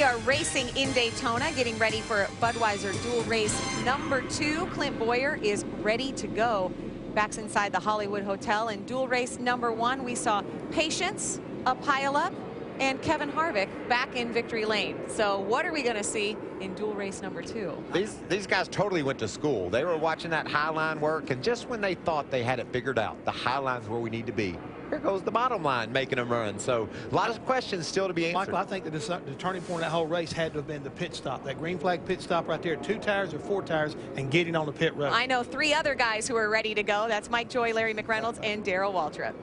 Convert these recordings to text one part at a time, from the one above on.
We are racing in Daytona, getting ready for Budweiser Duel Race number 2. Clint Boyer is ready to go. Back's inside the Hollywood Hotel. In Duel Race number 1, we saw Patience, a pileup, and Kevin Harvick back in victory lane. So what are we going to see in Duel Race number 2? These guys totally went to school. They were watching that high line work, and just when they thought they had it figured out, the high line's where we need to be. Here goes the bottom line making them run. So a lot of questions still to be answered. Michael, I think that the turning point of that whole race had to have been the pit stop. That green flag pit stop right there, 2 tires or 4 tires, and getting on the pit road. I know 3 other guys who are ready to go. That's Mike Joy, Larry McReynolds, and Darrell Waltrip.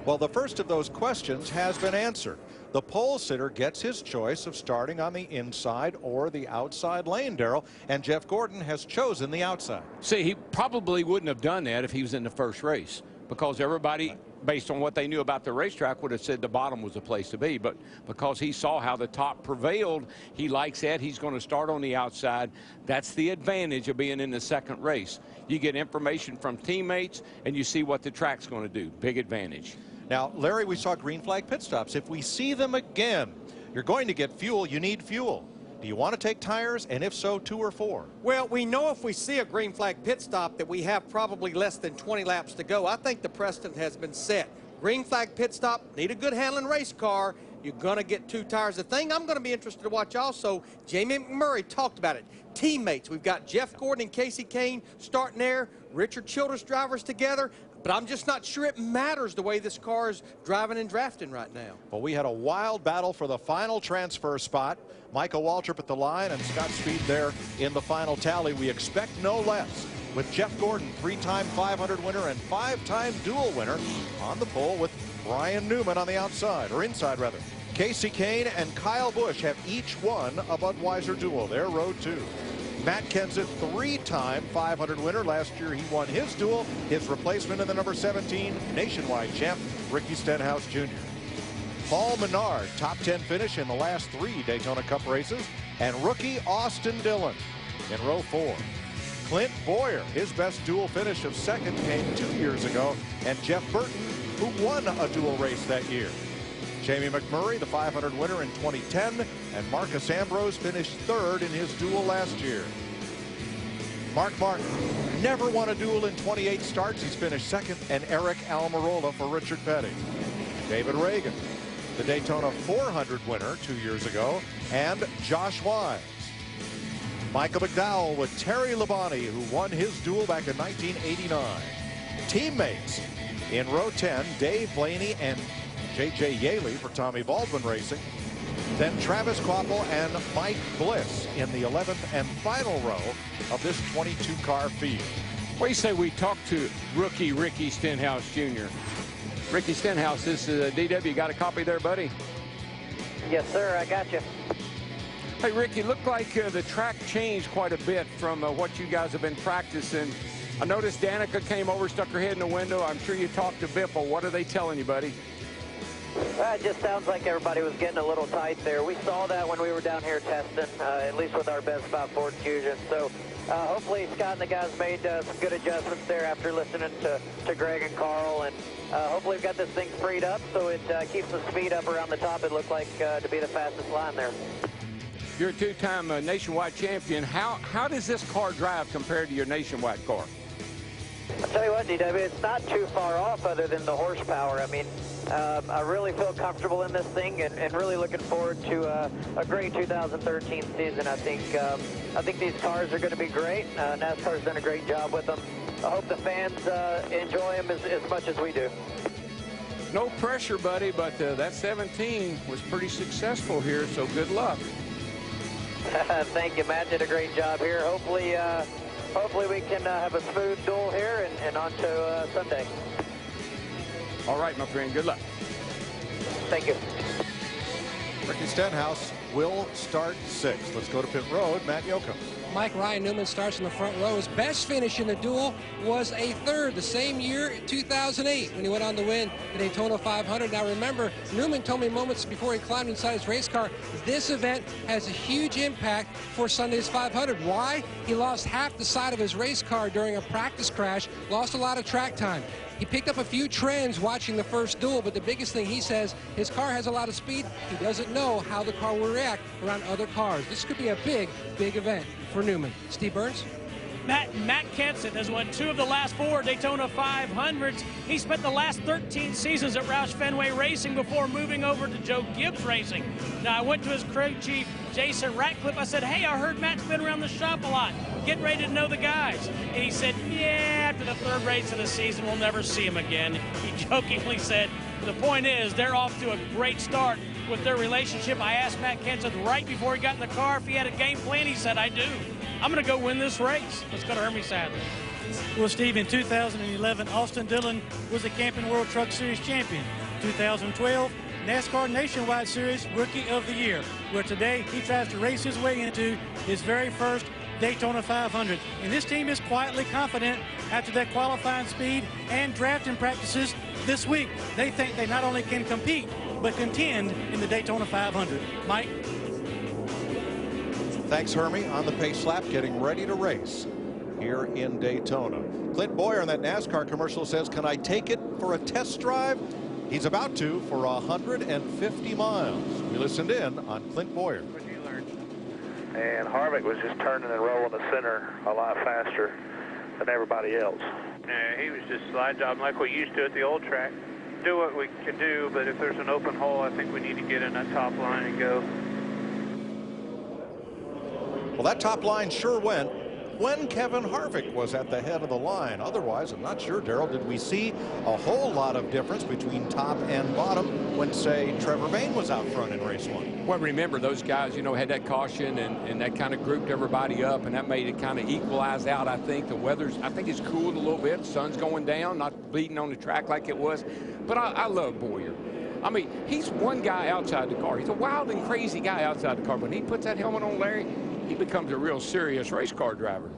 Well, the first of those questions has been answered. The pole sitter gets his choice of starting on the inside or the outside lane, Darrell, and Jeff Gordon has chosen the outside. See, he probably wouldn't have done that if he was in the first race, because everybody, based on what they knew about the racetrack, would have said the bottom was the place to be. But because he saw how the top prevailed, he likes that. He's going to start on the outside. That's the advantage of being in the second race. You get information from teammates, and you see what the track's going to do. Big advantage. Now, Larry, we saw green flag pit stops. If we see them again, you're going to get fuel. You need fuel. Do you want to take tires? And if so, 2 or 4? Well, we know if we see a green flag pit stop that we have probably less than 20 laps to go. I think the precedent has been set. Green flag pit stop, need a good handling race car. You're going to get 2 tires. The thing I'm going to be interested to watch also, Jamie McMurray talked about it. Teammates, we've got Jeff Gordon and Casey Kane starting there. Richard Childress drivers together. But I'm just not sure it matters the way this car is driving and drafting right now. Well, we had a wild battle for the final transfer spot. Michael Waltrip at the line and Scott Speed there in the final tally. We expect no less, with Jeff Gordon, 3-time 500 winner and 5-time Duel winner, on the pole, with Brian Newman on the outside, or inside rather. Casey Kane and Kyle Busch have each won a Budweiser Duel. They're road 2. Matt Kenseth, 3-time 500 winner. Last year he won his Duel. His replacement in the number 17 nationwide champ, Ricky Stenhouse Jr. Paul Menard, top 10 finish in the last 3 Daytona Cup races. And rookie Austin Dillon in row 4. Clint Boyer, his best Duel finish of second came 2 years ago. And Jeff Burton, who won a Duel race that year. Jamie McMurray, the 500 winner in 2010, and Marcus Ambrose finished 3rd in his Duel last year. Mark Martin never won a Duel in 28 starts. He's finished 2nd, and Eric Almirola for Richard Petty. David Reagan, the Daytona 400 winner 2 years ago, and Josh Wise. Michael McDowell with Terry Labonte, who won his Duel back in 1989. Teammates in row 10, Dave Blaney and J.J. Yaley for Tommy Baldwin Racing. Then Travis Kvapil and Mike Bliss in the 11th and final row of this 22-car field. What do you say we talk to rookie Ricky Stenhouse Jr.? Ricky Stenhouse, this is DW. You got a copy there, buddy? Yes, sir. I got you. Hey, Ricky, looked like the track changed quite a bit from what you guys have been practicing. I noticed Danica came over, stuck her head in the window. I'm sure you talked to Biffle. What are they telling you, buddy? It just sounds like everybody was getting a little tight there. We saw that when we were down here testing, at least with our best spot Ford Fusion. So hopefully Scott and the guys made some good adjustments there after listening to Greg and Carl. And hopefully we've got this thing freed up so it keeps the speed up around the top. It looked like to be the fastest line there. You're a 2-time nationwide champion. How does this car drive compared to your nationwide car? I'll tell you what, DW, it's not too far off other than the horsepower. I mean, I really feel comfortable in this thing and really looking forward to a great 2013 season. I think these cars are going to be great. NASCAR's done a great job with them. I hope the fans enjoy them as much as we do. No pressure, buddy, but that 17 was pretty successful here, so good luck. Thank you, Matt. Did a great job here. Hopefully we can have a smooth duel here and on to Sunday. All right, my friend. Good luck. Thank you. Ricky Stenhouse will start 6th. Let's go to pit road. Matt Yoakum. Mike, Ryan Newman starts in the front row. His best finish in the duel was a third the same year, 2008, when he went on to win the Daytona 500. Now remember, Newman told me moments before he climbed inside his race car, this event has a huge impact for Sunday's 500. Why? He lost half the side of his race car during a practice crash, lost a lot of track time. He picked up a few trends watching the first duel, but the biggest thing he says, his car has a lot of speed. He doesn't know how the car will react around other cars. This could be a big, big event for Newman. Steve Burns? Matt Kenseth has won 2 of the last 4 Daytona 500s. He spent the last 13 seasons at Roush Fenway Racing before moving over to Joe Gibbs Racing. Now, I went to his crew chief, Jason Ratcliffe. I said, hey, I heard Matt's been around the shop a lot, getting ready to know the guys. And he said, yeah, after the 3rd race of the season, we'll never see him again. He jokingly said, the point is, they're off to a great start with their relationship. I asked Matt Kenseth right before he got in the car if he had a game plan. He said, I do. I'm going to go win this race. Let's go to Hermie Sadler. Well, Steve, in 2011, Austin Dillon was the Camping World Truck Series champion. 2012, NASCAR Nationwide Series Rookie of the Year, where today he tries to race his way into his very first Daytona 500. And this team is quietly confident after that qualifying speed and drafting practices this week. They think they not only can compete, but contend in the Daytona 500. Mike? Thanks, Hermie. On the pace lap, getting ready to race here in Daytona. Clint Boyer in that NASCAR commercial says, can I take it for a test drive? He's about to for 150 miles. We listened in on Clint Boyer. What did you learn? And Harvick was just turning and rolling the center a lot faster than everybody else. Yeah, he was just slide jobbing like we used to at the old track. Do what we can do, but if there's an open hole, I think we need to get in that top line and go. Well, that top line sure went when Kevin Harvick was at the head of the line. Otherwise, I'm not sure, Darrell, did we see a whole lot of difference between top and bottom when, say, Trevor Bayne was out front in race 1? Well, remember, those guys, you know, had that caution, and that kind of grouped everybody up, and that made it kind of equalize out, I think. The weather's, I think it's cooled a little bit. The sun's going down, not bleeding on the track like it was. But I love Boyer. I mean, he's one guy outside the car. He's a wild and crazy guy outside the car. When he puts that helmet on, Larry, he becomes a real serious race car driver.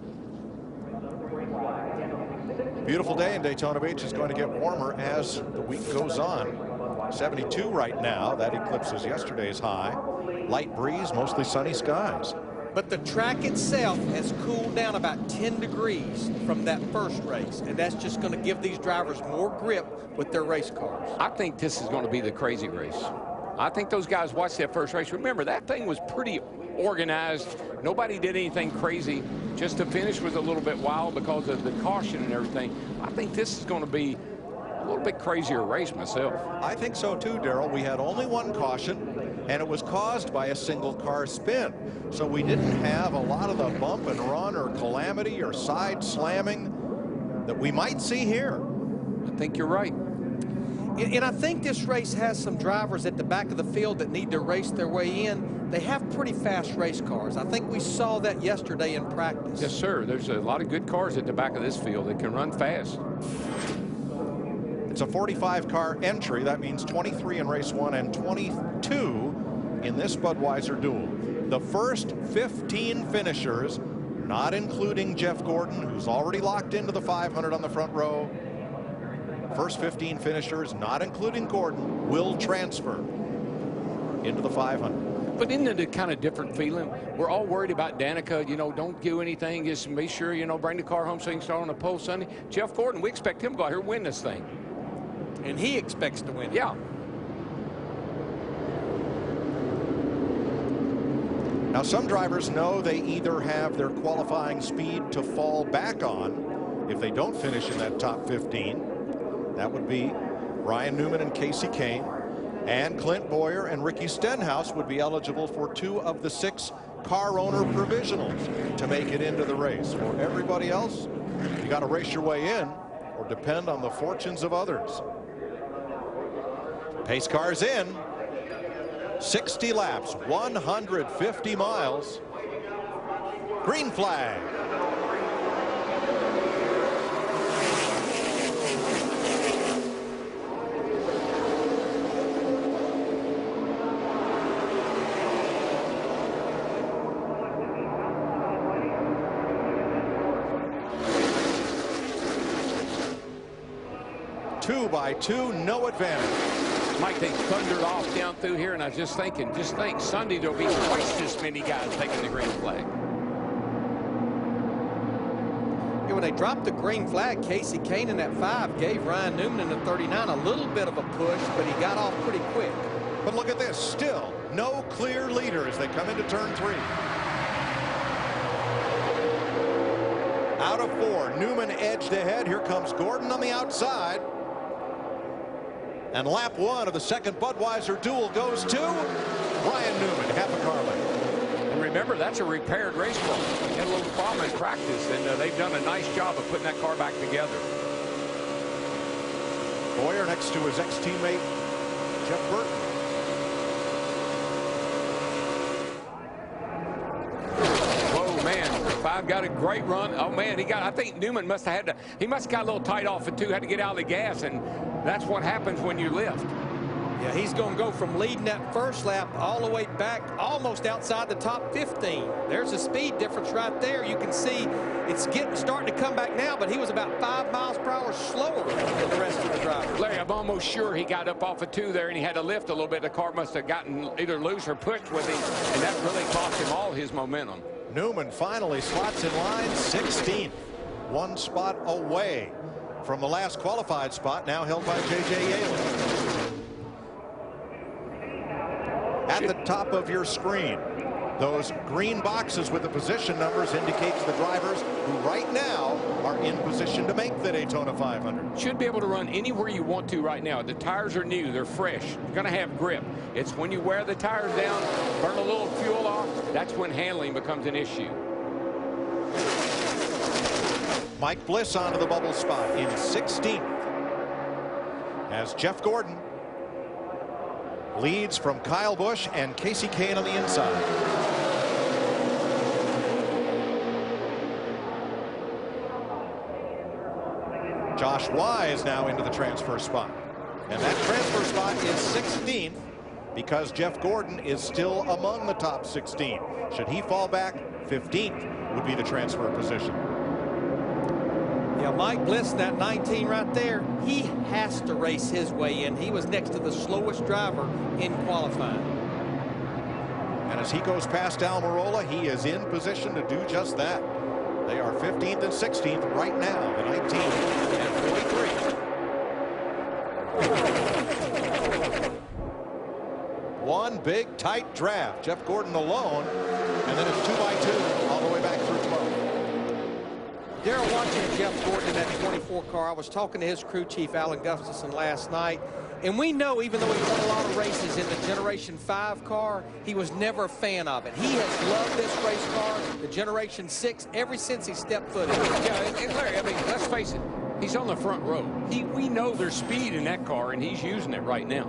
Beautiful day in Daytona Beach. Is going to get warmer as the week goes on. 72 right now. That eclipses yesterday's high. Light breeze, mostly sunny skies. But the track itself has cooled down about 10 degrees from that first race, and that's just going to give these drivers more grip with their race cars. I think this is going to be the crazy race. I think those guys watched that first race. Remember, that thing was pretty organized. Nobody did anything crazy. Just the finish was a little bit wild because of the caution and everything. I think this is going to be a little bit crazier race myself. I think so too, Darrell. We had only one caution, and it was caused by a single car spin. So we didn't have a lot of the bump and run or calamity or side slamming that we might see here. I think you're right. And I think this race has some drivers at the back of the field that need to race their way in. They have pretty fast race cars. I think we saw that yesterday in practice. Yes, sir. There's a lot of good cars at the back of this field that can run fast. It's a 45-car entry. That means 23 in race 1 and 22 in this Budweiser duel. The first 15 finishers, not including Jeff Gordon, who's already locked into the 500 on the front row. First 15 finishers, not including Gordon, will transfer into the 500. But isn't it a kind of different feeling? We're all worried about Danica, you know, don't do anything, just be sure, you know, bring the car home so you can start on the pole Sunday. Jeff Gordon, we expect him to go out here and win this thing. And he expects to win. Yeah. Now, some drivers know they either have their qualifying speed to fall back on if they don't finish in that top 15. That would be Ryan Newman and Casey Kane. And Clint Boyer and Ricky Stenhouse would be eligible for 2 of the 6 car owner provisionals to make it into the race. For everybody else, you got to race your way in or depend on the fortunes of others. Pace cars in. 60 laps, 150 miles. Green flag. 2 by 2, no advantage. Mike, they thundered off down through here, and I was just thinking, Sunday there'll be twice this many guys taking the green flag. Yeah, when they dropped the green flag, Casey Kane in that 5 gave Ryan Newman in the 39 a little bit of a push, but he got off pretty quick. But look at this, still no clear leader as they come into turn 3. Out of 4, Newman edged ahead. Here comes Gordon on the outside. And lap 1 of the second Budweiser duel goes to Ryan Newman, half a car length. And remember, that's a repaired race car. They had a little problem in practice, and they've done a nice job of putting that car back together. Boyer next to his ex-teammate, Jeff Burton. Whoa, man, 5 got a great run. Oh, man, I think Newman must have he must have got a little tight off it, too, had to get out of the gas, and that's what happens when you lift. Yeah, he's going to go from leading that first lap all the way back almost outside the top 15. There's a speed difference right there. You can see it's starting to come back now, but he was about 5 miles per hour slower than the rest of the drivers. Larry, I'm almost sure he got up off of 2 there, and he had to lift a little bit. The car must have gotten either loose or pushed with him, and that really cost him all his momentum. Newman finally slots in line 16th, 1 spot away from the last qualified spot, now held by J.J. Yaley. At the top of your screen, those green boxes with the position numbers indicates the drivers who right now are in position to make the Daytona 500. Should be able to run anywhere you want to right now. The tires are new, they're fresh, you're going to have grip. It's when you wear the tires down, burn a little fuel off, that's when handling becomes an issue. Mike Bliss onto the bubble spot in 16th as Jeff Gordon leads from Kyle Busch and Casey Kane on the inside. Josh Wise now into the transfer spot, and that transfer spot is 16th because Jeff Gordon is still among the top 16. Should he fall back, 15th would be the transfer position. Yeah, Mike Bliss, that 19 right there, he has to race his way in. He was next to the slowest driver in qualifying. And as he goes past Almirola, he is in position to do just that. They are 15th and 16th right now, the 19 and 43. One big tight draft. Jeff Gordon alone, and then it's 2 by 2 all the way back through 12. Darrell, watching Jeff Gordon in that 24 car, I was talking to his crew chief, Alan Gustafson, last night, and we know even though he won a lot of races in the Generation 5 car, he was never a fan of it. He has loved this race car, the Generation 6, ever since he stepped foot in it. Yeah, and Larry, I mean, let's face it, he's on the front row. We know there's speed in that car, and he's using it right now.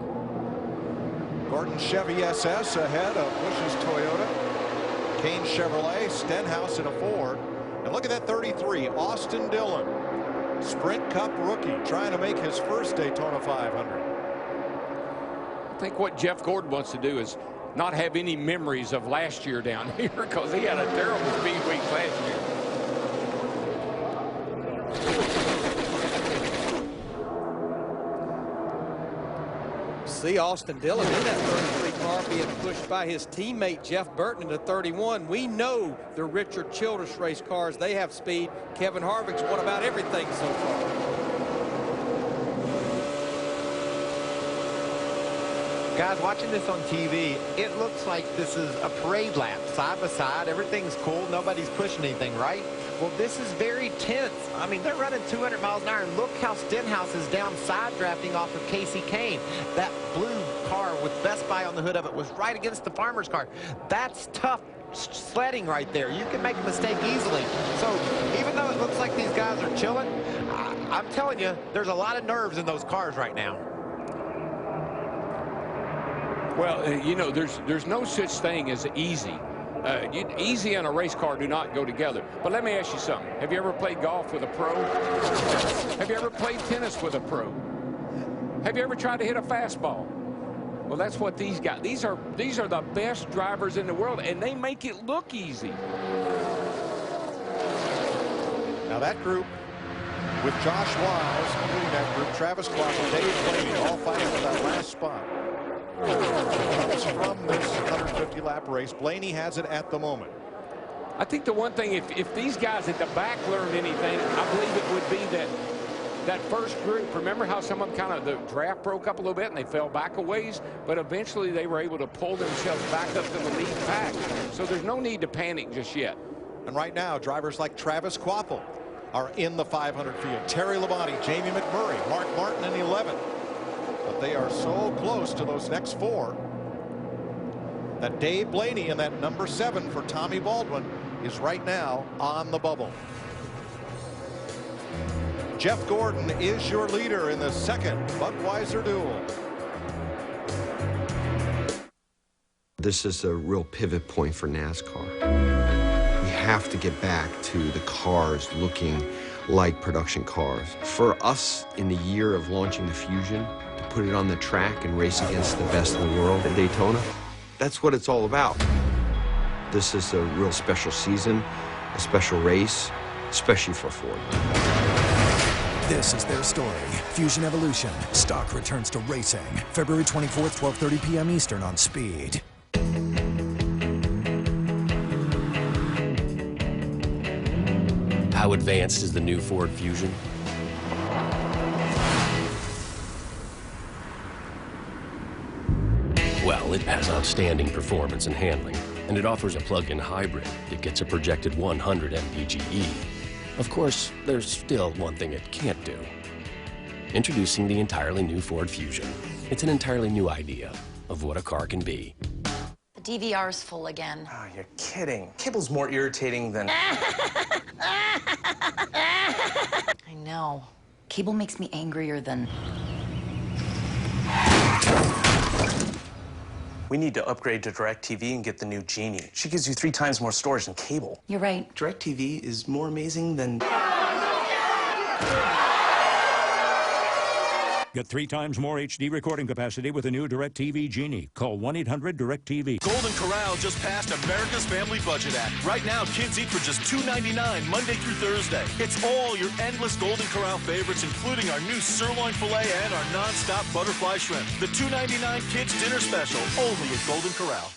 Gordon Chevy SS ahead of Busch's Toyota, Kane Chevrolet, Stenhouse in a Ford. And look at that 33, Austin Dillon, Sprint Cup rookie, trying to make his first Daytona 500. I think what Jeff Gordon wants to do is not have any memories of last year down here because he had a terrible speed week last year. See Austin Dillon in that 33 car being pushed by his teammate Jeff Burton in the 31. We know the Richard Childress race cars, they have speed. Kevin Harvick's won about everything so far. Guys, watching this on TV, it looks like this is a parade lap, side by side. Everything's cool. Nobody's pushing anything, right? Well, this is very tense. I mean, they're running 200 miles an hour, and look how Stenhouse is down side drafting off of Casey Kane. That blue car with Best Buy on the hood of it was right against the farmer's car. That's tough sledding right there. You can make a mistake easily. So even though it looks like these guys are chilling, I'm telling you, there's a lot of nerves in those cars right now. Well, you know, there's no such thing as easy. Easy and a race car do not go together. But let me ask you something. Have you ever played golf with a pro? Have you ever played tennis with a pro? Have you ever tried to hit a fastball? Well, that's what these guys. These are the best drivers in the world, and they make it look easy. Now that group with Josh Wiles leading that group. Travis Quaffle, Dave Blaney, all fighting for that last spot. Comes from this 150 lap race. Blaney has it at the moment. I think the one thing, if these guys at the back learned anything, I believe it would be that first group. Remember how some of them the draft broke up a little bit and they fell back a ways, but eventually they were able to pull themselves back up to the lead pack. So there's no need to panic just yet. And right now, drivers like Travis Quaffle are in the 500 field. Terry Labonte, Jamie McMurray, Mark Martin in 11th. But they are so close to those next four that Dave Blaney in that number 7 for Tommy Baldwin is right now on the bubble. Jeff Gordon is your leader in the second Budweiser Duel. This is a real pivot point for NASCAR. We have to get back to the cars looking like production cars. For us, in the year of launching the Fusion, to put it on the track and race against the best in the world at Daytona, that's what it's all about. This is a real special season, a special race, especially for Ford. This is their story. Fusion Evolution. Stock returns to racing. February 24th, 12:30 p.m. Eastern on Speed. How advanced is the new Ford Fusion? Well, it has outstanding performance and handling, and it offers a plug-in hybrid that gets a projected 100 mpge. Of course, there's still one thing it can't do. Introducing the entirely new Ford Fusion. It's an entirely new idea of what a car can be. The DVR's full again. Oh, you're kidding. Cable's more irritating than... I know. Cable makes me angrier than... We need to upgrade to DirecTV and get the new Genie. She gives you 3 times more storage than cable. You're right. DirecTV is more amazing than... Get 3 times more HD recording capacity with a new DirecTV Genie. Call 1-800-DirecTV. Golden Corral just passed America's Family Budget Act. Right now, kids eat for just $2.99 Monday through Thursday. It's all your endless Golden Corral favorites, including our new sirloin filet and our non-stop butterfly shrimp. The $2.99 Kids Dinner Special, only at Golden Corral.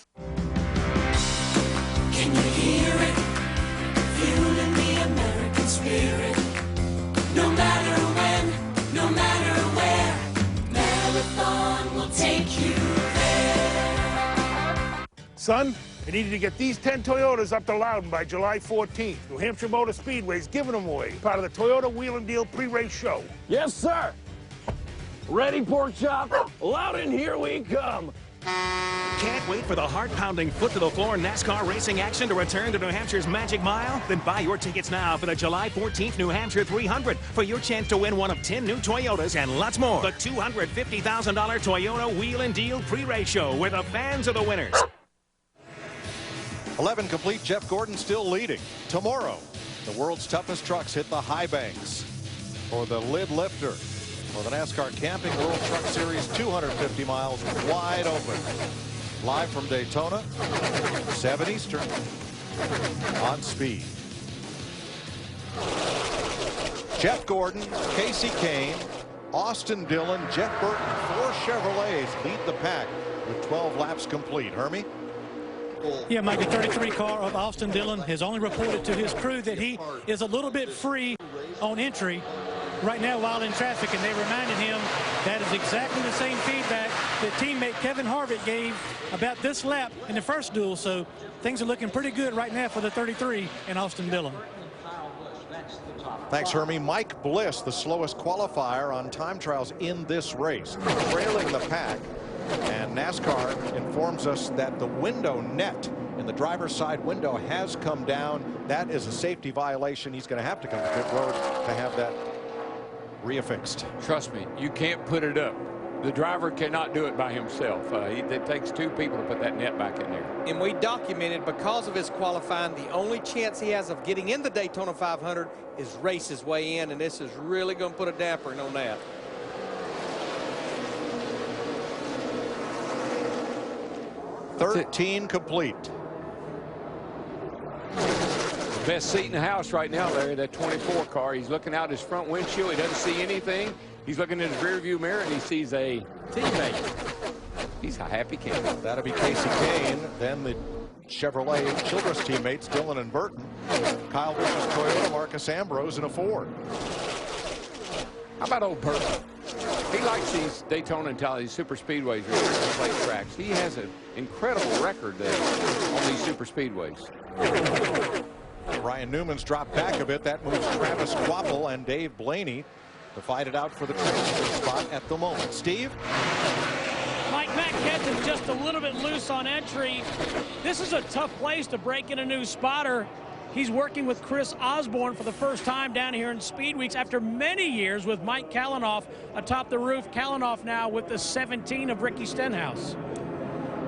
Can you hear it? Fueling the American spirit. No matter when, no matter where, Marathon will take you there. Son, I needed to get these 10 Toyotas up to Loudon by July 14th. New Hampshire Motor Speedway's giving them away, part of the Toyota Wheel and Deal pre-race show. Yes, sir. Ready, pork chop? Loudon, here we come. Can't wait for the heart-pounding, foot-to-the-floor NASCAR racing action to return to New Hampshire's Magic Mile? Then buy your tickets now for the July 14th New Hampshire 300 for your chance to win one of 10 new Toyotas and lots more. The $250,000 Toyota Wheel and Deal pre-race show where the fans are the winners. 11 complete. Jeff Gordon still leading. Tomorrow, the world's toughest trucks hit the high banks for the lid lifter for the NASCAR Camping World Truck Series, 250 miles wide open. Live from Daytona, 7 Eastern on Speed. Jeff Gordon, Casey Kane, Austin Dillon, Jeff Burton, 4 Chevrolets lead the pack with 12 laps complete. Hermie? Yeah, Mike, the 33 car of Austin Dillon has only reported to his crew that he is a little bit free on entry right now while in traffic, and they reminded him that is exactly the same feedback that teammate Kevin Harvick gave about this lap in the first duel. So things are looking pretty good right now for the 33 and Austin Dillon. Thanks, Hermie. Mike Bliss, the slowest qualifier on time trials in this race, trailing the pack. And NASCAR informs us that the window net in the driver's side window has come down. That is a safety violation. He's going to have to come to pit road to have that reaffixed. Trust me, you can't put it up. The driver cannot do it by himself. It takes 2 people to put that net back in there. And we documented, because of his qualifying, the only chance he has of getting in the Daytona 500 is race his way in, and this is really going to put a damper on that. ...13 complete. Best seat in the house right now, Larry, that 24 car. He's looking out his front windshield. He doesn't see anything. He's looking in his rearview mirror, and he sees a teammate. He's a happy camper. That'll be Casey Kane. Then the Chevrolet Childress teammates, Dylan and Burton. Kyle Busch's Toyota, Marcus Ambrose in a Ford. How about old Burton? He likes these Daytona and Talladega super speedways, plate tracks. He has an incredible record there on these super speedways. Ryan Newman's dropped back a bit. That moves Travis Quapple and Dave Blaney to fight it out for the transfer spot at the moment. Steve? Matt Kenseth's just a little bit loose on entry. This is a tough place to break in a new spotter. He's working with Chris Osborne for the first time down here in Speed Weeks after many years with Mike Kalanoff atop the roof. Kalanoff now with the 17 of Ricky Stenhouse.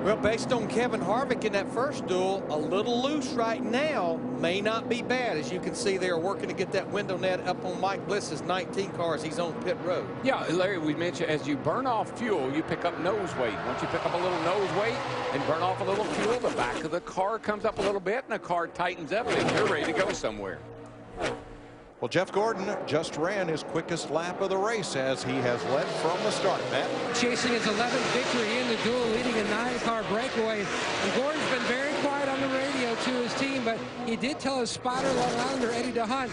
Well, based on Kevin Harvick in that first duel, a little loose right now may not be bad. As you can see, they are working to get that window net up on Mike Bliss's 19 car as he's on pit road. Yeah, Larry, we mentioned as you burn off fuel, you pick up nose weight. Once you pick up a little nose weight and burn off a little fuel, the back of the car comes up a little bit and the car tightens up and you're ready to go somewhere. Well, Jeff Gordon just ran his quickest lap of the race as he has led from the start. Matt? Chasing his 11th victory in the duel, leading a 9-car breakaway. And Gordon's been very quiet on the radio to his team, but he did tell his spotter, Long Islander Eddie DeHunt,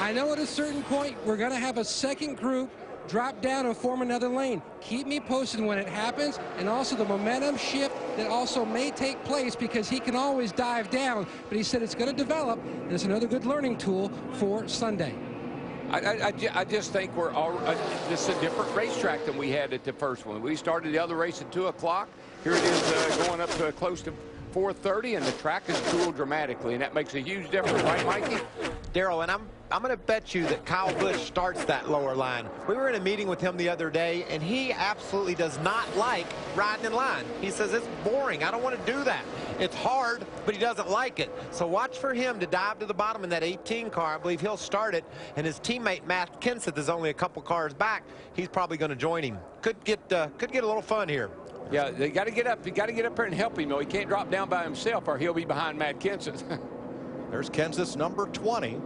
I know at a certain point we're going to have a second group drop down and form another lane. Keep me posted when it happens, and also the momentum shift that also may take place because he can always dive down, but he said it's going to develop, and it's another good learning tool for Sunday. I just think we're all, this is a different racetrack than we had at the first one. We started the other race at 2 o'clock. Here it is going up to close to 4:30, and the track has cooled dramatically, and that makes a huge difference, right, Mikey? Daryl, and I'm going to bet you that Kyle Busch starts that lower line. We were in a meeting with him the other day, and he absolutely does not like riding in line. He says, it's boring. I don't want to do that. It's hard, but he doesn't like it. So watch for him to dive to the bottom in that 18 car. I believe he'll start it, and his teammate Matt Kenseth is only a couple cars back. He's probably going to join him. Could get a little fun here. Yeah, they got to get up. You got to get up there and help him, though. He can't drop down by himself, or he'll be behind Matt Kenseth. There's Kenseth's number 20,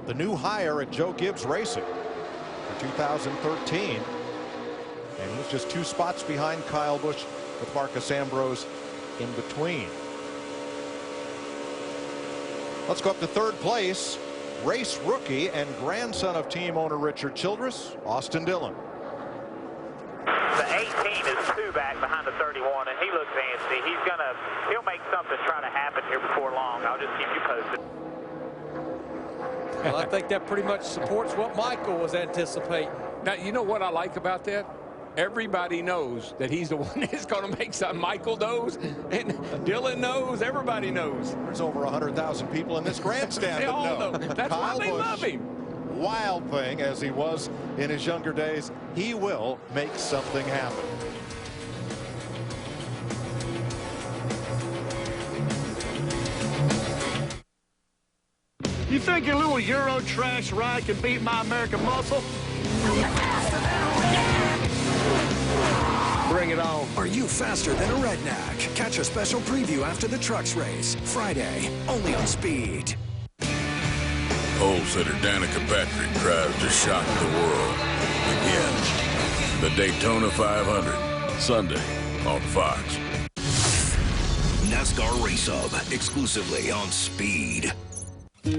the new hire at Joe Gibbs Racing for 2013. And he's just 2 spots behind Kyle Busch with Marcus Ambrose in between. Let's go up to 3rd place. Race rookie and grandson of team owner Richard Childress, Austin Dillon. The 18 is 2 back behind the 31, and he looks antsy. He'll make something try to happen here before long. I'll just keep you posted. Well, I think that pretty much supports what Michael was anticipating. Now, you know what I like about that? Everybody knows that he's the one that's going to make something. Michael knows, and Dylan knows. Everybody knows. There's over 100,000 people in this grandstand they that all know. That's Kyle why they Busch, love him. Wild thing as he was in his younger days, he will make something happen. You think your little Euro trash ride can beat my American muscle? Bring it on. Are you faster than a redneck? Catch a special preview after the trucks race, Friday, only on Speed. Pole sitter Danica Patrick tries to shock the world again. The Daytona 500, Sunday on Fox. NASCAR Race Hub, exclusively on Speed. Well,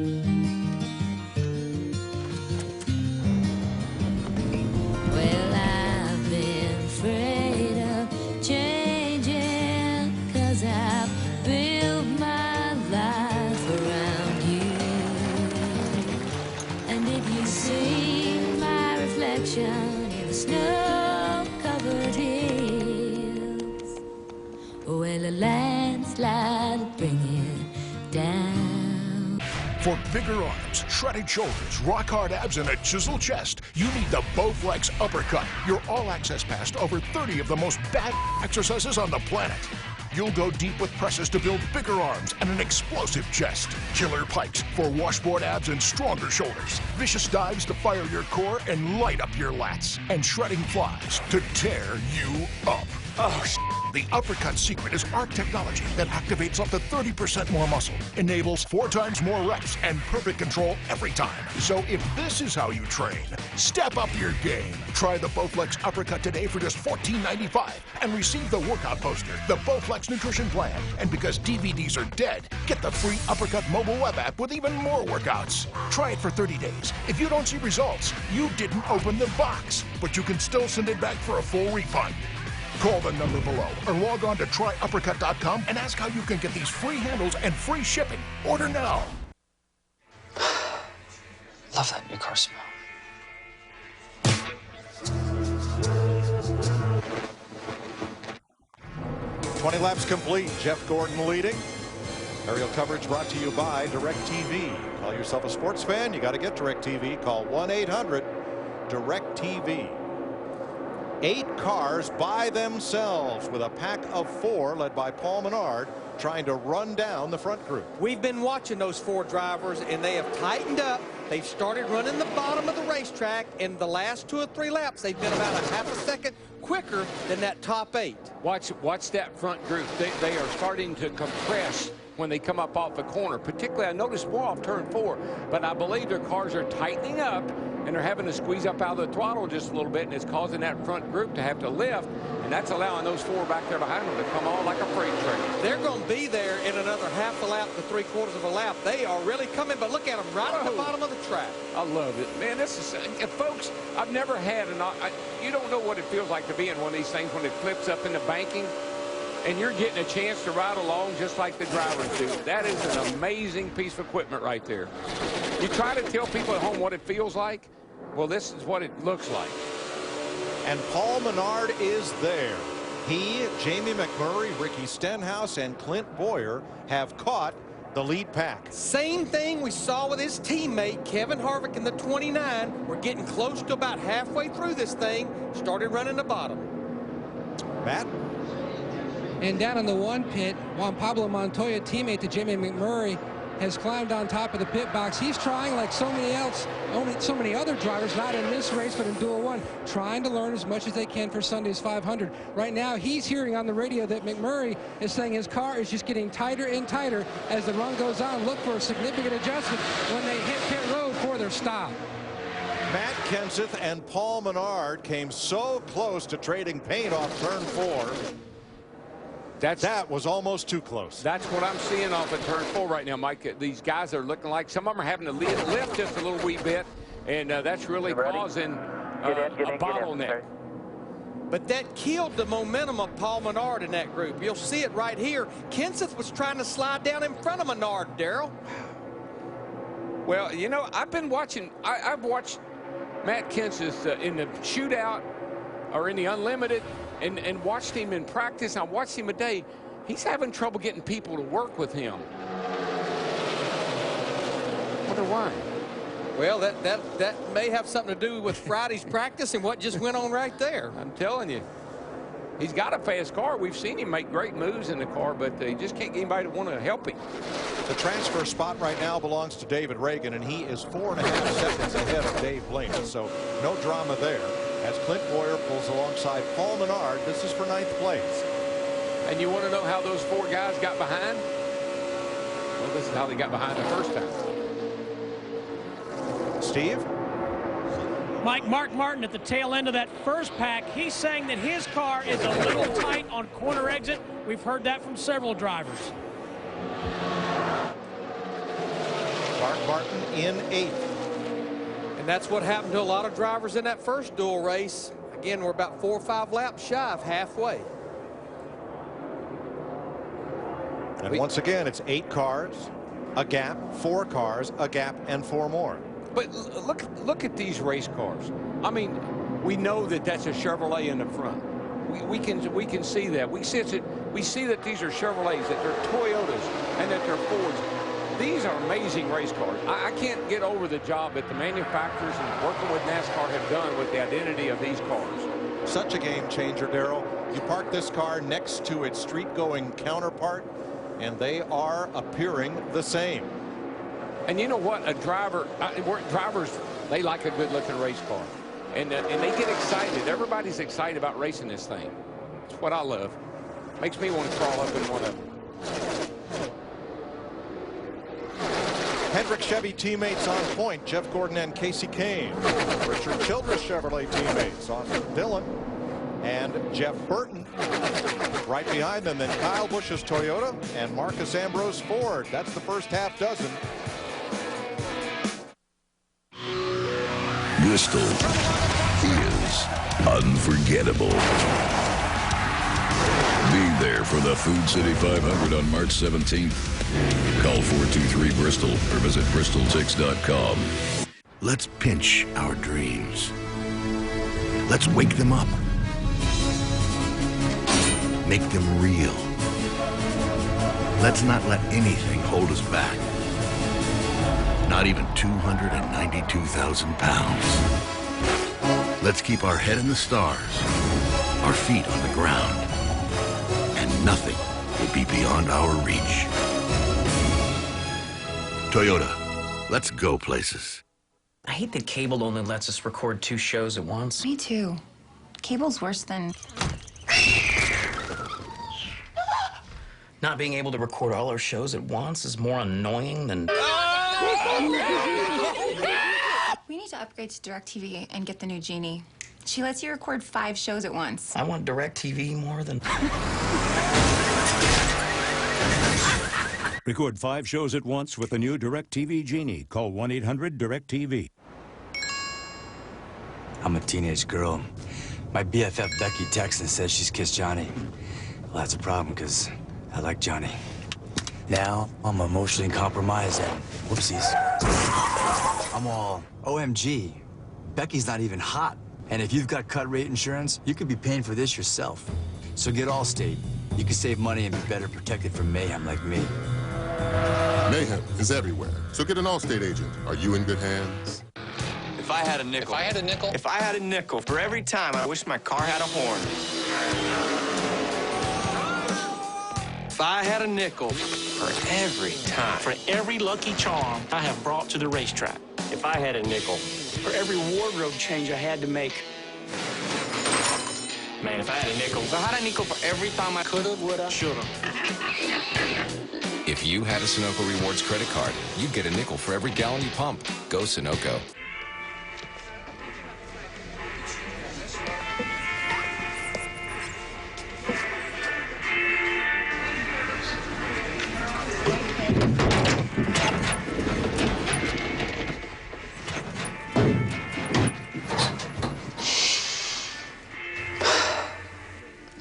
I've been afraid of changing, 'cause I've built my life around you. And if you see my reflection in the snow-covered hills, well, a landslide will bring it down. For bigger arms, shredded shoulders, rock-hard abs, and a chiseled chest, you need the Bowflex Uppercut, your all-access pass to over 30 of the most bad exercises on the planet. You'll go deep with presses to build bigger arms and an explosive chest. Killer pikes for washboard abs and stronger shoulders. Vicious dives to fire your core and light up your lats. And shredding flies to tear you up. Oh, The uppercut secret is ARC technology that activates up to 30% more muscle, enables 4 times more reps, and perfect control every time. So if this is how you train, step up your game. Try the Bowflex uppercut today for just $14.95 and receive the workout poster, the Bowflex Nutrition Plan. And because DVDs are dead, get the free Uppercut mobile web app with even more workouts. Try it for 30 days. If you don't see results, you didn't open the box, but you can still send it back for a full refund. Call the number below or log on to tryuppercut.com and ask how you can get these free handles and free shipping. Order now. Love that new car smell. 20 laps complete. Jeff Gordon leading. Aerial coverage brought to you by DirecTV. Call yourself a sports fan, you got to get DirecTV. Call 1-800-DirecTV. 8 cars by themselves with a pack of 4 led by Paul Menard trying to run down the front group. We've been watching those 4 drivers, and they have tightened up. They've started running the bottom of the racetrack. In the last 2 or 3 laps, they've been about a half a second quicker than that top 8. Watch that front group. They are starting to compress when they come up off the corner. Particularly, I noticed more off turn 4, but I believe their cars are tightening up and they're having to squeeze up out of the throttle just a little bit, and it's causing that front group to have to lift, and that's allowing those 4 back there behind them to come on like a freight train. They're going to be there in another half a lap to 3/4 of a lap. They are really coming, but look at them right at the bottom of the track. I love it. Man, this is, folks, I've never had you don't know what it feels like to be in one of these things when it flips up in the banking, and you're getting a chance to ride along just like the drivers do. That is an amazing piece of equipment right there. You try to tell people at home what it feels like. Well, this is what it looks like. And Paul Menard is there. He, Jamie McMurray, Ricky Stenhouse, and Clint Boyer have caught the lead pack. Same thing we saw with his teammate, Kevin Harvick, in the 29. We're getting close to about halfway through this thing. Started running the bottom. Matt? And down in the 1 pit, Juan Pablo Montoya, teammate to Jamie McMurray, has climbed on top of the pit box. He's trying, like so many other drivers, not in this race, but in Duel 1, trying to learn as much as they can for Sunday's 500. Right now, he's hearing on the radio that McMurray is saying his car is just getting tighter and tighter as the run goes on. Look for a significant adjustment when they hit pit road for their stop. Matt Kenseth and Paul Menard came so close to trading paint off turn 4. That was almost too close. That's what I'm seeing off at turn 4 right now, Mike. These guys are looking like some of them are having to lift just a little wee bit, and that's really causing a bottleneck. But that killed the momentum of Paul Menard in that group. You'll see it right here. Kenseth was trying to slide down in front of Menard, Darrell. Well, you know, I've been watching. I've watched Matt Kenseth in the shootout or in the unlimited, and watched him in practice. I watched him today. He's having trouble getting people to work with him. I wonder why. Well, that may have something to do with Friday's practice and what just went on right there. I'm telling you. He's got a fast car. We've seen him make great moves in the car, but they just can't get anybody to want to help him. The transfer spot right now belongs to David Reagan, and he is 4.5 seconds ahead of Dave Blaney. So no drama there. As Clint Boyer pulls alongside Paul Menard, this is for 9th place. And you want to know how those 4 guys got behind? Well, this is how they got behind the first time. Steve? Mark Martin at the tail end of that first pack. He's saying that his car is a little tight on corner exit. We've heard that from several drivers. Mark Martin in 8th. And that's what happened to a lot of drivers in that first Duel race. Again, we're about 4 or 5 laps shy of halfway. And once again, it's 8 cars, a gap, 4 cars, a gap, and 4 more. But look at these race cars. I mean, we know that that's a Chevrolet in the front. We can see that. We see that these are Chevrolets, that they're Toyotas, and that they're Fords. These are amazing race cars. I can't get over the job that the manufacturers and working with NASCAR have done with the identity of these cars. Such a game changer, Darrell. You park this car next to its street-going counterpart, and they are appearing the same. And you know what? Drivers, they like a good-looking race car. And they get excited. Everybody's excited about racing this thing. It's what I love. Makes me want to crawl up in one of them. Hendrick Chevy teammates on point, Jeff Gordon and Casey Kane. Richard Childress Chevrolet teammates, Austin Dillon and Jeff Burton. Right behind them, then Kyle Busch's Toyota and Marcus Ambrose Ford. That's the first half dozen. Bristol is unforgettable. Be there for the Food City 500 on March 17th. Call 423-BRISTOL or visit bristoltix.com. Let's pinch our dreams. Let's wake them up. Make them real. Let's not let anything hold us back. Not even 292,000 pounds. Let's keep our head in the stars, our feet on the ground, and nothing will be beyond our reach. Toyota, let's go places. I hate that cable only lets us record 2 shows at once. Me too. Cable's worse than... Not being able to record all our shows at once is more annoying than... We need to upgrade to DirecTV and get the new Genie. She lets you record 5 shows at once. I want DirecTV more than... Record 5 shows at once with the new DirecTV Genie. Call 1-800-DirecTV. I'm a teenage girl. My BFF Becky texts and says she's kissed Johnny. Well, that's a problem because I like Johnny. Now, I'm emotionally compromised and whoopsies. I'm all, OMG, Becky's not even hot. And if you've got cut rate insurance, you could be paying for this yourself. So get Allstate. You can save money and be better protected from mayhem like me. Mayhem is everywhere, so get an Allstate agent. Are you in good hands? If I had a nickel. If I had a nickel? If I had a nickel for every time I wish my car had a horn. If I had a nickel for every time. For every lucky charm I have brought to the racetrack. If I had a nickel. For every wardrobe change I had to make. Man, if I had a nickel. If I had a nickel for every time I coulda, woulda, shoulda. If you had a Sunoco Rewards credit card, you'd get a nickel for every gallon you pump. Go Sunoco.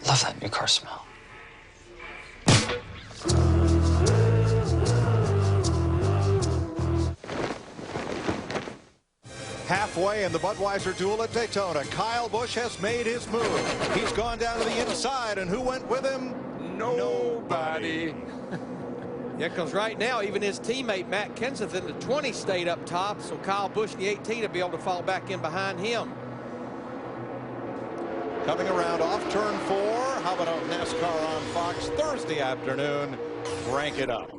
Love that new car smell. Halfway in the Budweiser Duel at Daytona, Kyle Busch has made his move. He's gone down to the inside, and who went with him? Nobody. Yeah, because right now, even his teammate, Matt Kenseth, in the 20 stayed up top, so Kyle Busch in the 18 will be able to fall back in behind him. Coming around off turn 4. How about a NASCAR on Fox Thursday afternoon? Crank it up.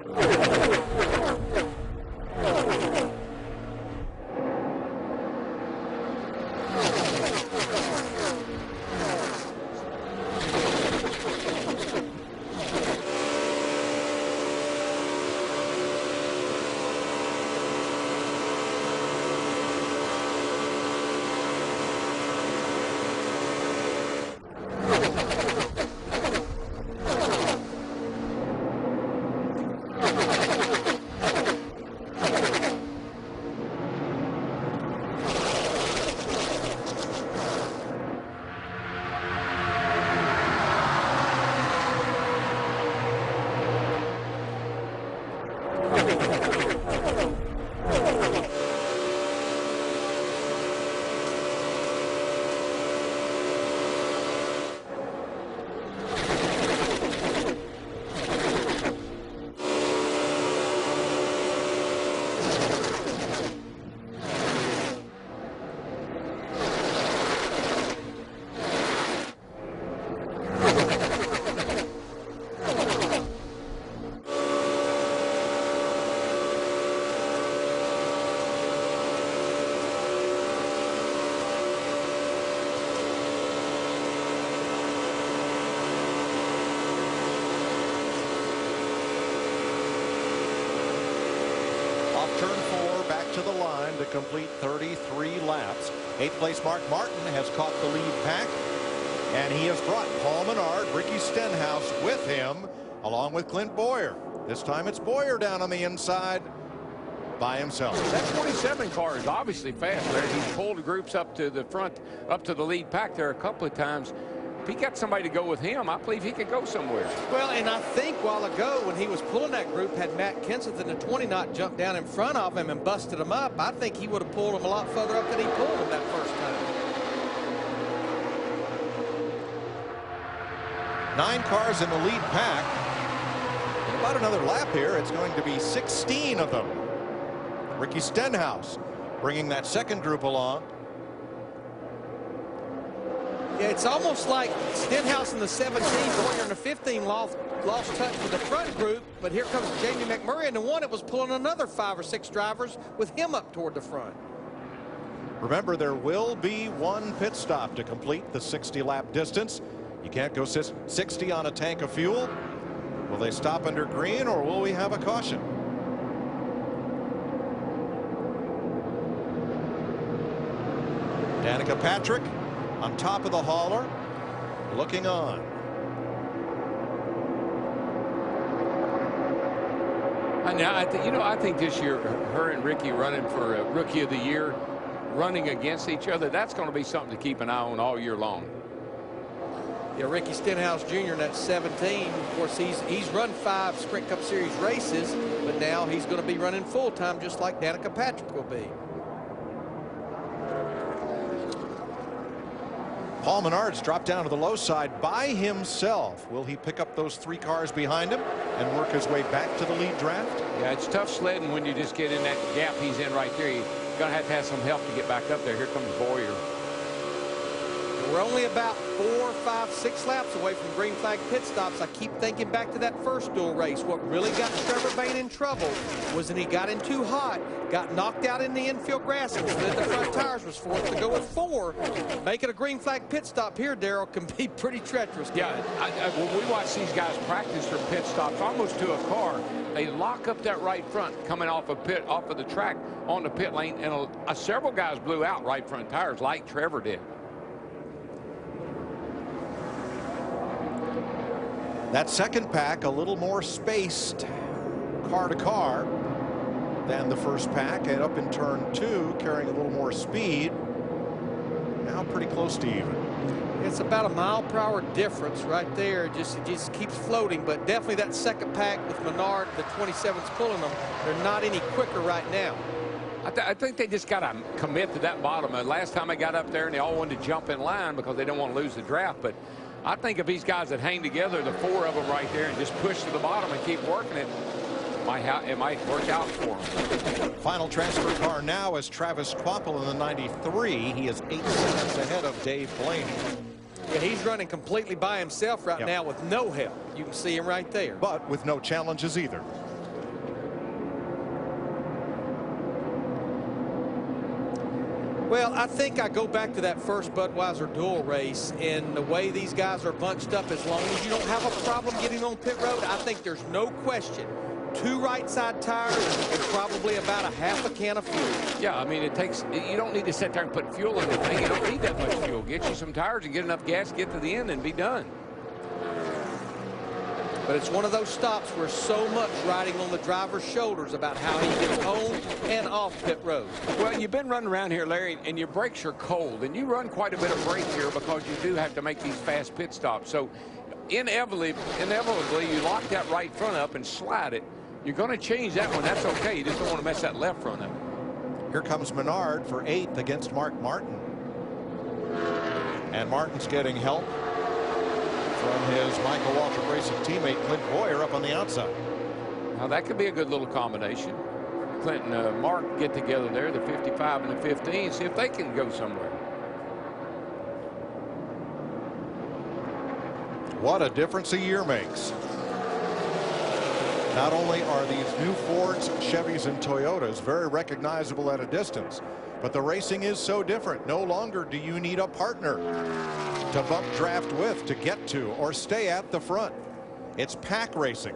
to the line to complete 33 laps. 8th place Mark Martin has caught the lead pack, and he has brought Paul Menard, Ricky Stenhouse with him, along with Clint Boyer. This time it's Boyer down on the inside by himself. That 27 car is obviously fast there. He's pulled groups up to the front, up to the lead pack there a couple of times. If he got somebody to go with him, I believe he could go somewhere. Well, and I think while ago when he was pulling that group, had Matt Kenseth in the 20 not jumped down in front of him and busted him up, I think he would have pulled him a lot further up than he pulled him that first time. 9 cars in the lead pack. In about another lap here, it's going to be 16 of them. Ricky Stenhouse bringing that second group along. Yeah, it's almost like Stenhouse in the 17, Boyer in the 15 lost touch with the front group, but here comes Jamie McMurray in the one that was pulling another 5 or 6 drivers with him up toward the front. Remember, there will be one pit stop to complete the 60-lap distance. You can't go 60 on a tank of fuel. Will they stop under green, or will we have a caution? Danica Patrick on top of the hauler, looking on. I think this year, her and Ricky running for a Rookie of the Year, running against each other, that's going to be something to keep an eye on all year long. Yeah, Ricky Stenhouse Jr. in that 17. Of course, he's run 5 Sprint Cup Series races, but now he's going to be running full time, just like Danica Patrick will be. Paul Menard's dropped down to the low side by himself. Will he pick up those 3 cars behind him and work his way back to the lead draft? Yeah, it's tough sledding when you just get in that gap he's in right there. You're going to have some help to get back up there. Here comes Boyer. We're only about 4, 5, 6 laps away from green flag pit stops. I keep thinking back to that first duel race. What really got Trevor Bayne in trouble was when he got in too hot, got knocked out in the infield grass, and slid the front tires, was forced to go with 4. Making a green flag pit stop here, Darrell, can be pretty treacherous. Yeah, when we watch these guys practice their pit stops almost to a car, they lock up that right front coming off of the track on the pit lane, and several guys blew out right front tires like Trevor did. That second pack a little more spaced car to car than the first pack, and up in turn 2 carrying a little more speed. Now pretty close to even. It's about a mile-per-hour difference right there. It just keeps floating, but definitely that second pack with Menard, the 27's pulling them, they're not any quicker right now. I think they just got to commit to that bottom. Last time I got up there and they all wanted to jump in line because they don't want to lose the draft, but I think if these guys that hang together, the 4 of them right there, and just push to the bottom and keep working it, it might work out for them. Final transfer car now is Travis Kvapil in the 93. He is 8 seconds ahead of Dave Blaney. Yeah, he's running completely by himself right now with no help. You can see him right there. But with no challenges either. Well, I think I go back to that first Budweiser duel race, and the way these guys are bunched up, as long as you don't have a problem getting on pit road, I think there's no question. 2 right side tires and probably about a half a can of fuel. Yeah, I mean, you don't need to sit there and put fuel in the thing. You don't need that much fuel. Get you some tires and get enough gas, get to the end and be done. But it's one of those stops where so much riding on the driver's shoulders about how he gets on and off pit road. Well, you've been running around here, Larry, and your brakes are cold, and you run quite a bit of brake here because you do have to make these fast pit stops. So inevitably, you lock that right front up and slide it. You're going to change that one. That's okay. You just don't want to mess that left front up. Here comes Menard for 8th against Mark Martin. And Martin's getting help from his Michael Waltrip Racing teammate Clint Boyer up on the outside. Now that could be a good little combination. Clint and Mark get together there, the 55 and the 15, see if they can go somewhere. What a difference a year makes. Not only are these new Fords, Chevys, and Toyotas very recognizable at a distance, but the racing is so different. No longer do you need a partner to bump draft with, to get to, or stay at the front. It's pack racing.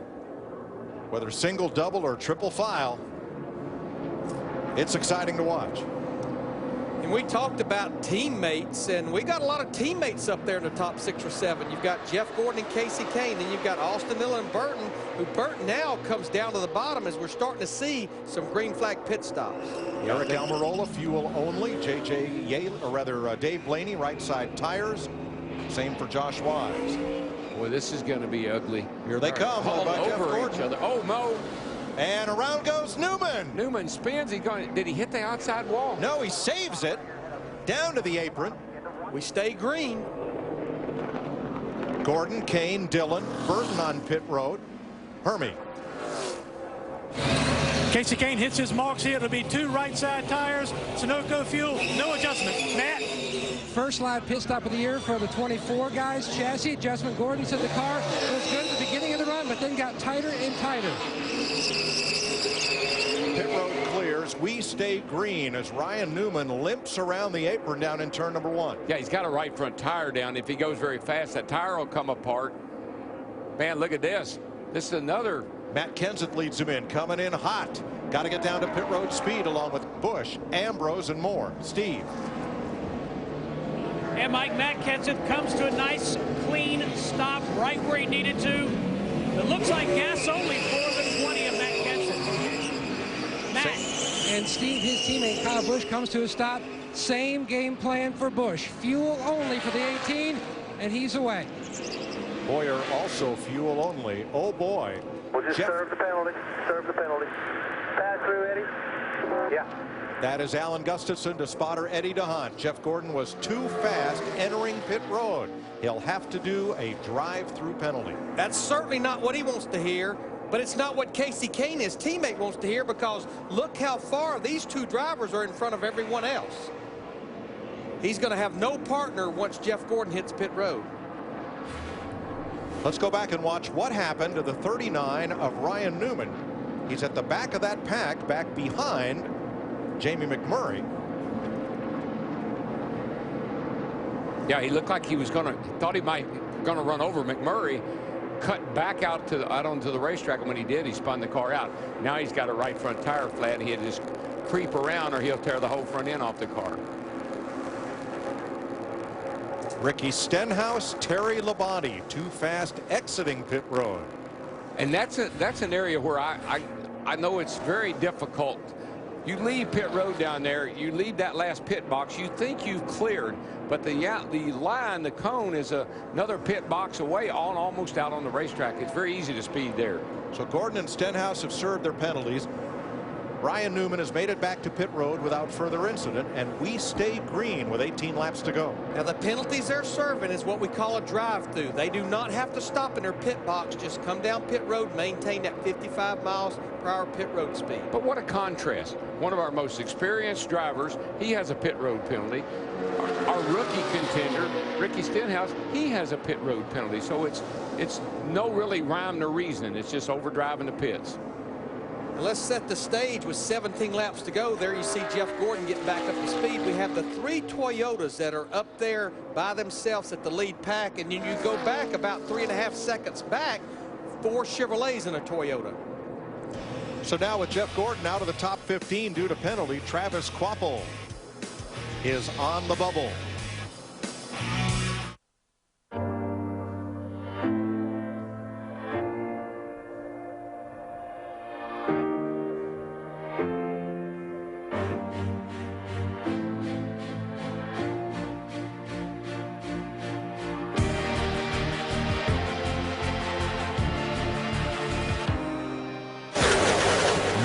Whether single, double, or triple file, It's exciting to watch. And we talked about teammates, and we got a lot of teammates up there in the top 6 or 7. You've got Jeff Gordon and Casey Kane, and you've got Austin Miller and Burton, who Burton now comes down to the bottom as we're starting to see some green flag pit stops. Eric Almirola, fuel only. J.J. Yale, or rather Dave Blaney, right side tires. Same for Josh Wise. Boy, this is going to be ugly. Here they come. All by Jeff over Gordon. each other. Oh, no. And around goes Newman. Newman spins. Did he hit the outside wall? No, he saves it. Down to the apron. We stay green. Gordon, Kane, Dillon, Burton on pit road. Hermie. Casey Kane hits his marks here. It'll be 2 right side tires. Sunoco fuel, no adjustment. Matt. First live pit stop of the year for the 24 guys. Chassis adjustment. Gordon said the car was good at the beginning of the run, but then got tighter and tighter. Pit road clears. We stay green as Ryan Newman limps around the apron down in turn number 1. Yeah, he's got a right front tire down. If he goes very fast, that tire will come apart. Man, look at this. This is another. Matt Kenseth leads him in, coming in hot. Got to get down to pit road speed along with Busch, Ambrose, and more. Steve. And Mike, Matt Kenseth comes to a nice, clean stop right where he needed to. It looks like gas only for the 20 of Matt Kenseth. Matt. And Steve, his teammate Kyle Busch, comes to a stop. Same game plan for Busch. Fuel only for the 18, and he's away. Boyer also fuel only. Oh boy. We'll just serve the penalty. Serve the penalty. Pass through, Eddie. Yeah. That is Alan Gustafson to spotter Eddie DeHaan. Jeff Gordon was too fast entering pit road. He'll have to do a drive-through penalty. That's certainly not what he wants to hear, but it's not what Casey Kane, his teammate, wants to hear, because look how far these 2 drivers are in front of everyone else. He's going to have no partner once Jeff Gordon hits pit road. Let's go back and watch what happened to the 39 of Ryan Newman. He's at the back of that pack, back behind Jamie McMurray. Yeah, he looked like he was thought he might gonna run over McMurray, cut back out onto the racetrack, and when he did, he spun the car out. Now he's got a right front tire flat, and he'll just creep around, or he'll tear the whole front end off the car. Ricky Stenhouse, Terry Labonte, too fast exiting pit road. And that's an area where I know it's very difficult. You leave pit road down there, you leave that last pit box, you think you've cleared, but the line, the cone, is another pit box away, almost out on the racetrack. It's very easy to speed there. So Gordon and Stenhouse have served their penalties. Ryan Newman has made it back to pit road without further incident, and we stay green with 18 laps to go. Now, the penalties they're serving is what we call a drive-through. They do not have to stop in their pit box. Just come down pit road, maintain that 55 miles per hour pit road speed. But what a contrast. One of our most experienced drivers, he has a pit road penalty. Our rookie contender, Ricky Stenhouse, he has a pit road penalty. So it's no really rhyme nor reason. It's just overdriving the pits. Let's set the stage with 17 laps to go. There you see Jeff Gordon getting back up to speed. We have the 3 Toyotas that are up there by themselves at the lead pack, and then you go back about 3.5 seconds back, 4 Chevrolets and a Toyota. So now with Jeff Gordon out of the top 15 due to penalty, Travis Kvapil is on the bubble.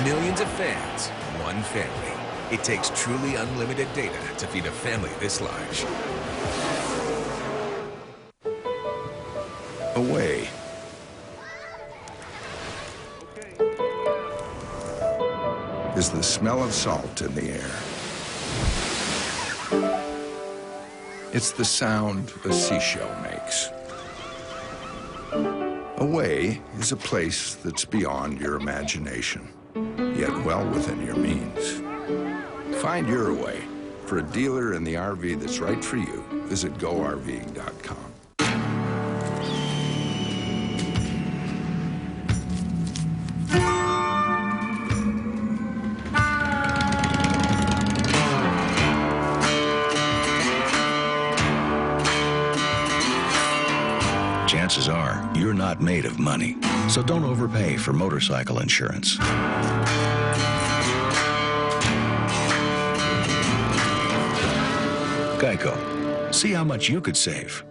Millions of fans, one family. It takes truly unlimited data to feed a family this large. Away. Is the smell of salt in the air. It's the sound a seashell makes. Away is a place that's beyond your imagination, yet well within your means. Find your away. For a dealer in the RV that's right for you, visit GoRVing.com. not made of money, so don't overpay for motorcycle insurance. Geico. See how much you could save.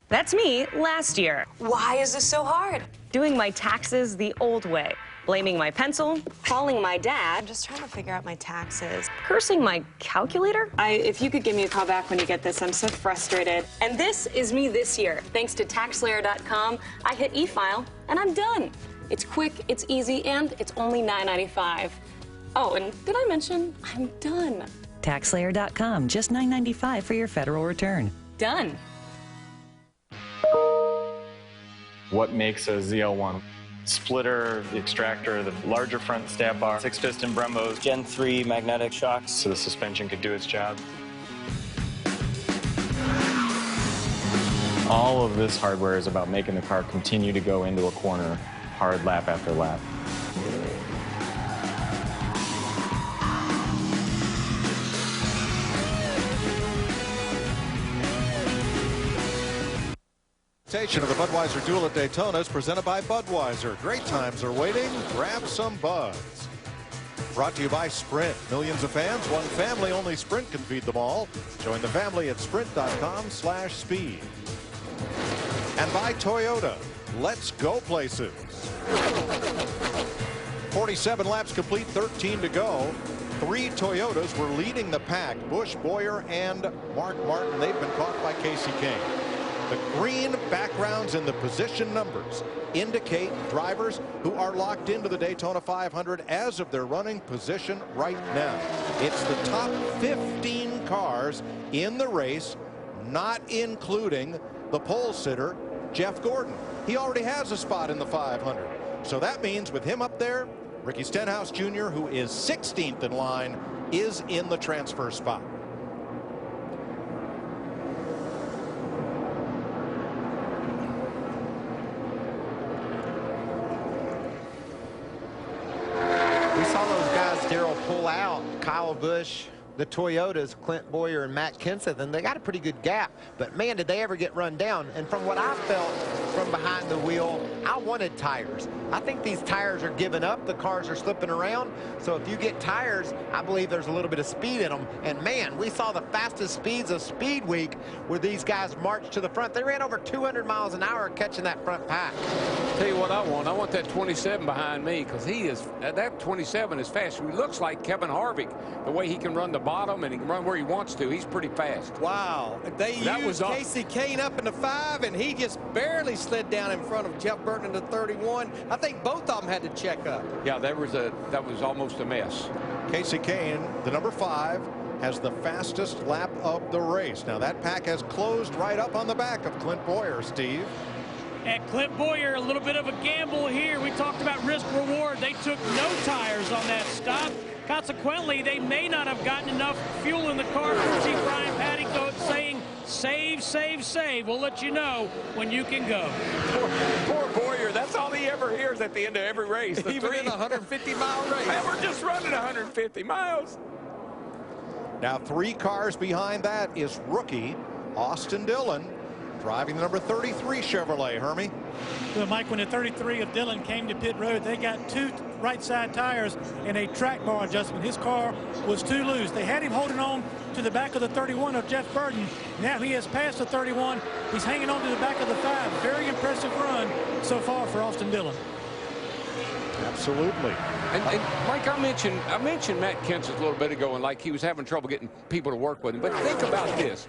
That's me last year. Why is this so hard? Doing my taxes the old way. Blaming my pencil, calling my dad. I'm just trying to figure out my taxes. Cursing my calculator. If you could give me a call back when you get this, I'm so frustrated. And this is me this year. Thanks to TaxSlayer.com, I hit e-file and I'm done. It's quick, it's easy, and it's only $9.95. Oh, and did I mention I'm done? TaxSlayer.com, just $9.95 for your federal return. Done. What makes a ZL1? Splitter, the extractor, the larger front stab bar, 6-piston Brembos, Gen 3 magnetic shocks. so the suspension could do its job. All of this hardware is about making the car continue to go into a corner hard lap after lap. Of the Budweiser Duel at Daytona is presented by Budweiser. Great times are waiting. Grab some Buds. Brought to you by Sprint. Millions of fans, one family, only Sprint can feed them all. Join the family at sprint.com/speed. And by Toyota. Let's go places. 47 laps complete, 13 to go. 3 Toyotas were leading the pack. Busch, Boyer, and Mark Martin. They've been caught by Casey Kane. The green backgrounds in the position numbers indicate drivers who are locked into the Daytona 500 as of their running position right now. It's the top 15 cars in the race, not including the pole sitter, Jeff Gordon. He already has a spot in the 500. So that means with him up there, Ricky Stenhouse Jr., who is 16th in line, is in the transfer spot. Pull out Kyle Busch, the Toyotas, Clint Boyer and Matt Kenseth, and they got a pretty good gap. But man, did they ever get run down. And from what I felt from behind the wheel, I wanted tires. I think these tires are giving up. The cars are slipping around. So if you get tires, I believe there's a little bit of speed in them. And man, we saw the fastest speeds of Speed Week where these guys marched to the front. They ran over 200 miles an hour catching that front pack. Tell you what I want that 27 behind me, because he is, that 27 is fast. He looks like Kevin Harvick, the way he can run the bottom and he can run where he wants to. He's pretty fast. Wow. They used Casey Kane up in the 5, and he just barely slid down in front of Jeff Burton in the 31. I think both of them had to check up. Yeah, that was almost a mess. Casey Kane, the number 5, has the fastest lap of the race. Now that pack has closed right up on the back of Clint Boyer, Steve. And Clint Boyer, a little bit of a gamble here. We talked about risk reward. They took no tires on that stop. Consequently, they may not have gotten enough fuel in the car. You see Brian Paddock saying, save, save, save. We'll let you know when you can go. Poor Boyer. That's all he ever hears at the end of every race. Even in a 150-mile race. And we're just running 150 miles. Now 3 cars behind that is rookie Austin Dillon, driving the number 33 Chevrolet. Hermie. Well, Mike, when the 33 of Dillon came to pit road, they got 2 right side tires and a track bar adjustment. His car was too loose. They had him holding on to the back of the 31 of Jeff Burton. Now he has passed the 31. He's hanging on to the back of the 5. Very impressive run so far for Austin Dillon. Absolutely. And Mike, I mentioned Matt Kenseth a little bit ago, and like he was having trouble getting people to work with him. But think about this.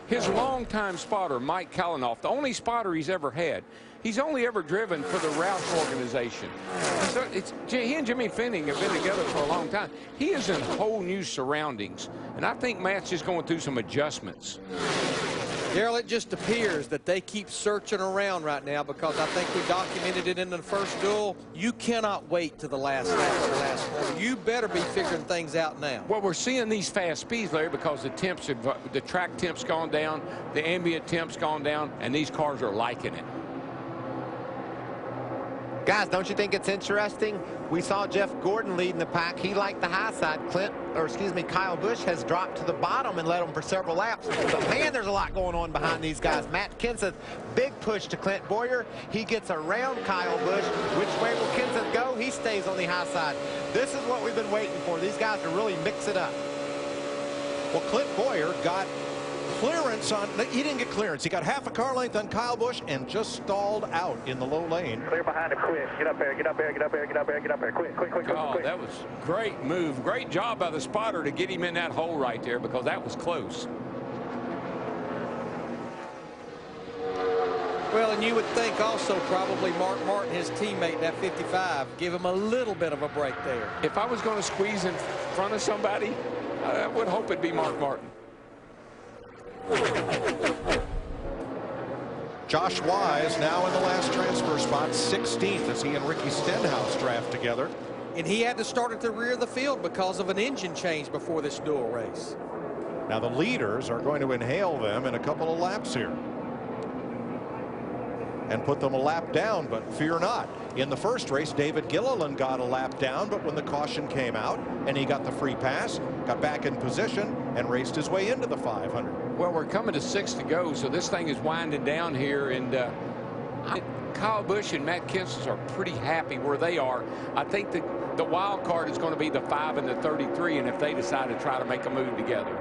His longtime spotter, Mike Kalanoff, the only spotter he's ever had, he's only ever driven for the Roush organization. So he and Jimmy Finning have been together for a long time. He is in whole new surroundings, and I think Matt's just going through some adjustments. Darrell, it just appears that they keep searching around right now, because I think we documented it in the first duel. You cannot wait to the last lap or last corner. You better be figuring things out now. Well, we're seeing these fast speeds, Larry, because the track temp's gone down, the ambient temp's gone down, and these cars are liking it. Guys, don't you think it's interesting? We saw Jeff Gordon leading the pack. He liked the high side. Kyle Busch has dropped to the bottom and led him for several laps. But man, there's a lot going on behind these guys. Matt Kenseth, big push to Clint Boyer. He gets around Kyle Busch. Which way will Kenseth go? He stays on the high side. This is what we've been waiting for. These guys to really mix it up. Well, Clint Boyer got clearance on, he didn't get clearance. He got half a car length on Kyle Busch and just stalled out in the low lane. Clear behind him, quick. Get up there, get up there, get up there, get up there, get up there, quick, quick, quick, quick, Oh, quick. that was great move. Great job by the spotter to get him in that hole right there, because that was close. Well, and you would think also probably Mark Martin, his teammate, that 55, give him a little bit of a break there. If I was going to squeeze in front of somebody, I would hope it'd be Mark Martin. Josh Wise now in the last transfer spot, 16th, as he and Ricky Stenhouse draft together. And he had to start at the rear of the field because of an engine change before this dual race. Now the leaders are going to inhale them in a couple of laps here and put them a lap down, but fear not. In the first race, David Gilliland got a lap down, but when the caution came out and he got the free pass, got back in position and raced his way into the 500. Well, we're coming to 6 to go, so this thing is winding down here, and Kyle Busch and Matt Kenseth are pretty happy where they are. I think the wild card is going to be the 5 and the 33, and if they decide to try to make a move together.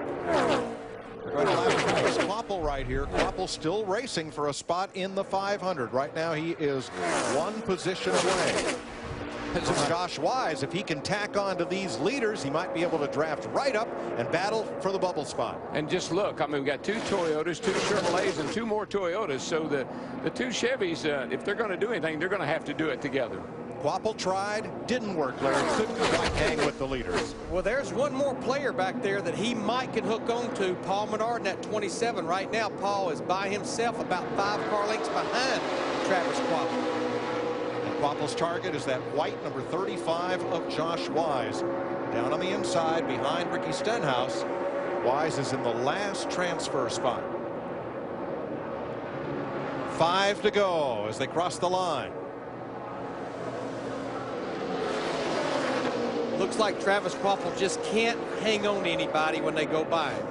We're going to lap Travis Kvapil right here. Kvapil still racing for a spot in the 500. Right now he is one position away. So Josh Wise, if he can tack on to these leaders, he might be able to draft right up and battle for the bubble spot. And just look, I mean, we got 2 Toyotas, 2 Chevrolets, and 2 more Toyotas. So the 2 Chevys, if they're going to do anything, they're going to have to do it together. Kvapil tried, didn't work, Larry. Couldn't quite hang with the leaders. Well, there's one more player back there that he might can hook on to, Paul Menard, in that 27. Right now, Paul is by himself about 5 car lengths behind Travis Kvapil. And Kvapil's target is that white number 35 of Josh Wise. Down on the inside behind Ricky Stenhouse. Wise is in the last transfer spot. 5 to go as they cross the line. Looks like Travis Kvapil just can't hang on to anybody when they go by him.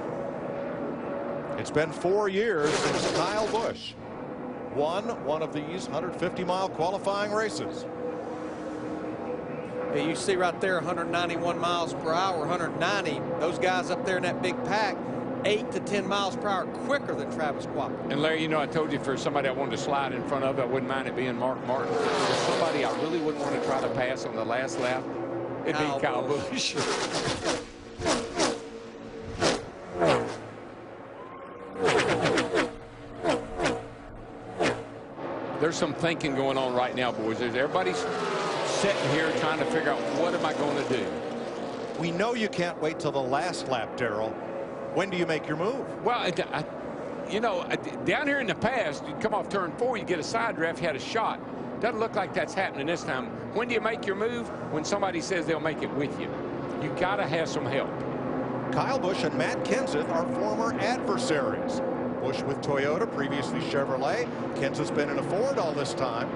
It's been 4 years since Kyle Busch won one of these 150-mile qualifying races. Yeah, you see right there 191 miles per hour, 190. Those guys up there in that big pack, 8 to 10 miles per hour quicker than Travis Kvapil. And Larry, you know, I told you for somebody I wanted to slide in front of, I wouldn't mind it being Mark Martin. For somebody I really wouldn't want to try to pass on the last lap, it'd be Kyle Busch. There's some thinking going on right now, boys. Everybody's sitting here trying to figure out, what am I going to do? We know you can't wait till the last lap, Darrell. When do you make your move? Well, you know, down here in the past, you come off turn 4, you get a side draft, you had a shot. Doesn't look like that's happening this time. When do you make your move? When somebody says they'll make it with you. You got to have some help. Kyle Busch and Matt Kenseth are former adversaries. Busch with Toyota, previously Chevrolet. Kenseth's been in a Ford all this time.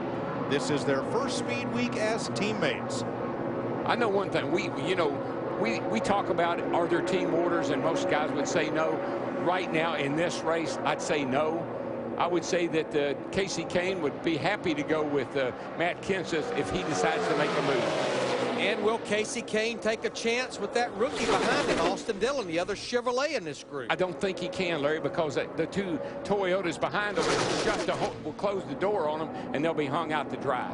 This is their first speed week as teammates. I know one thing. We talk about it, are there team orders, and most guys would say no. Right now in this race, I'd say no. I would say that Casey Kane would be happy to go with Matt Kenseth if he decides to make a move. And will Casey Kane take a chance with that rookie behind him, Austin Dillon, the other Chevrolet in this group? I don't think he can, Larry, because the 2 Toyotas behind him will close the door on them, and they'll be hung out to dry.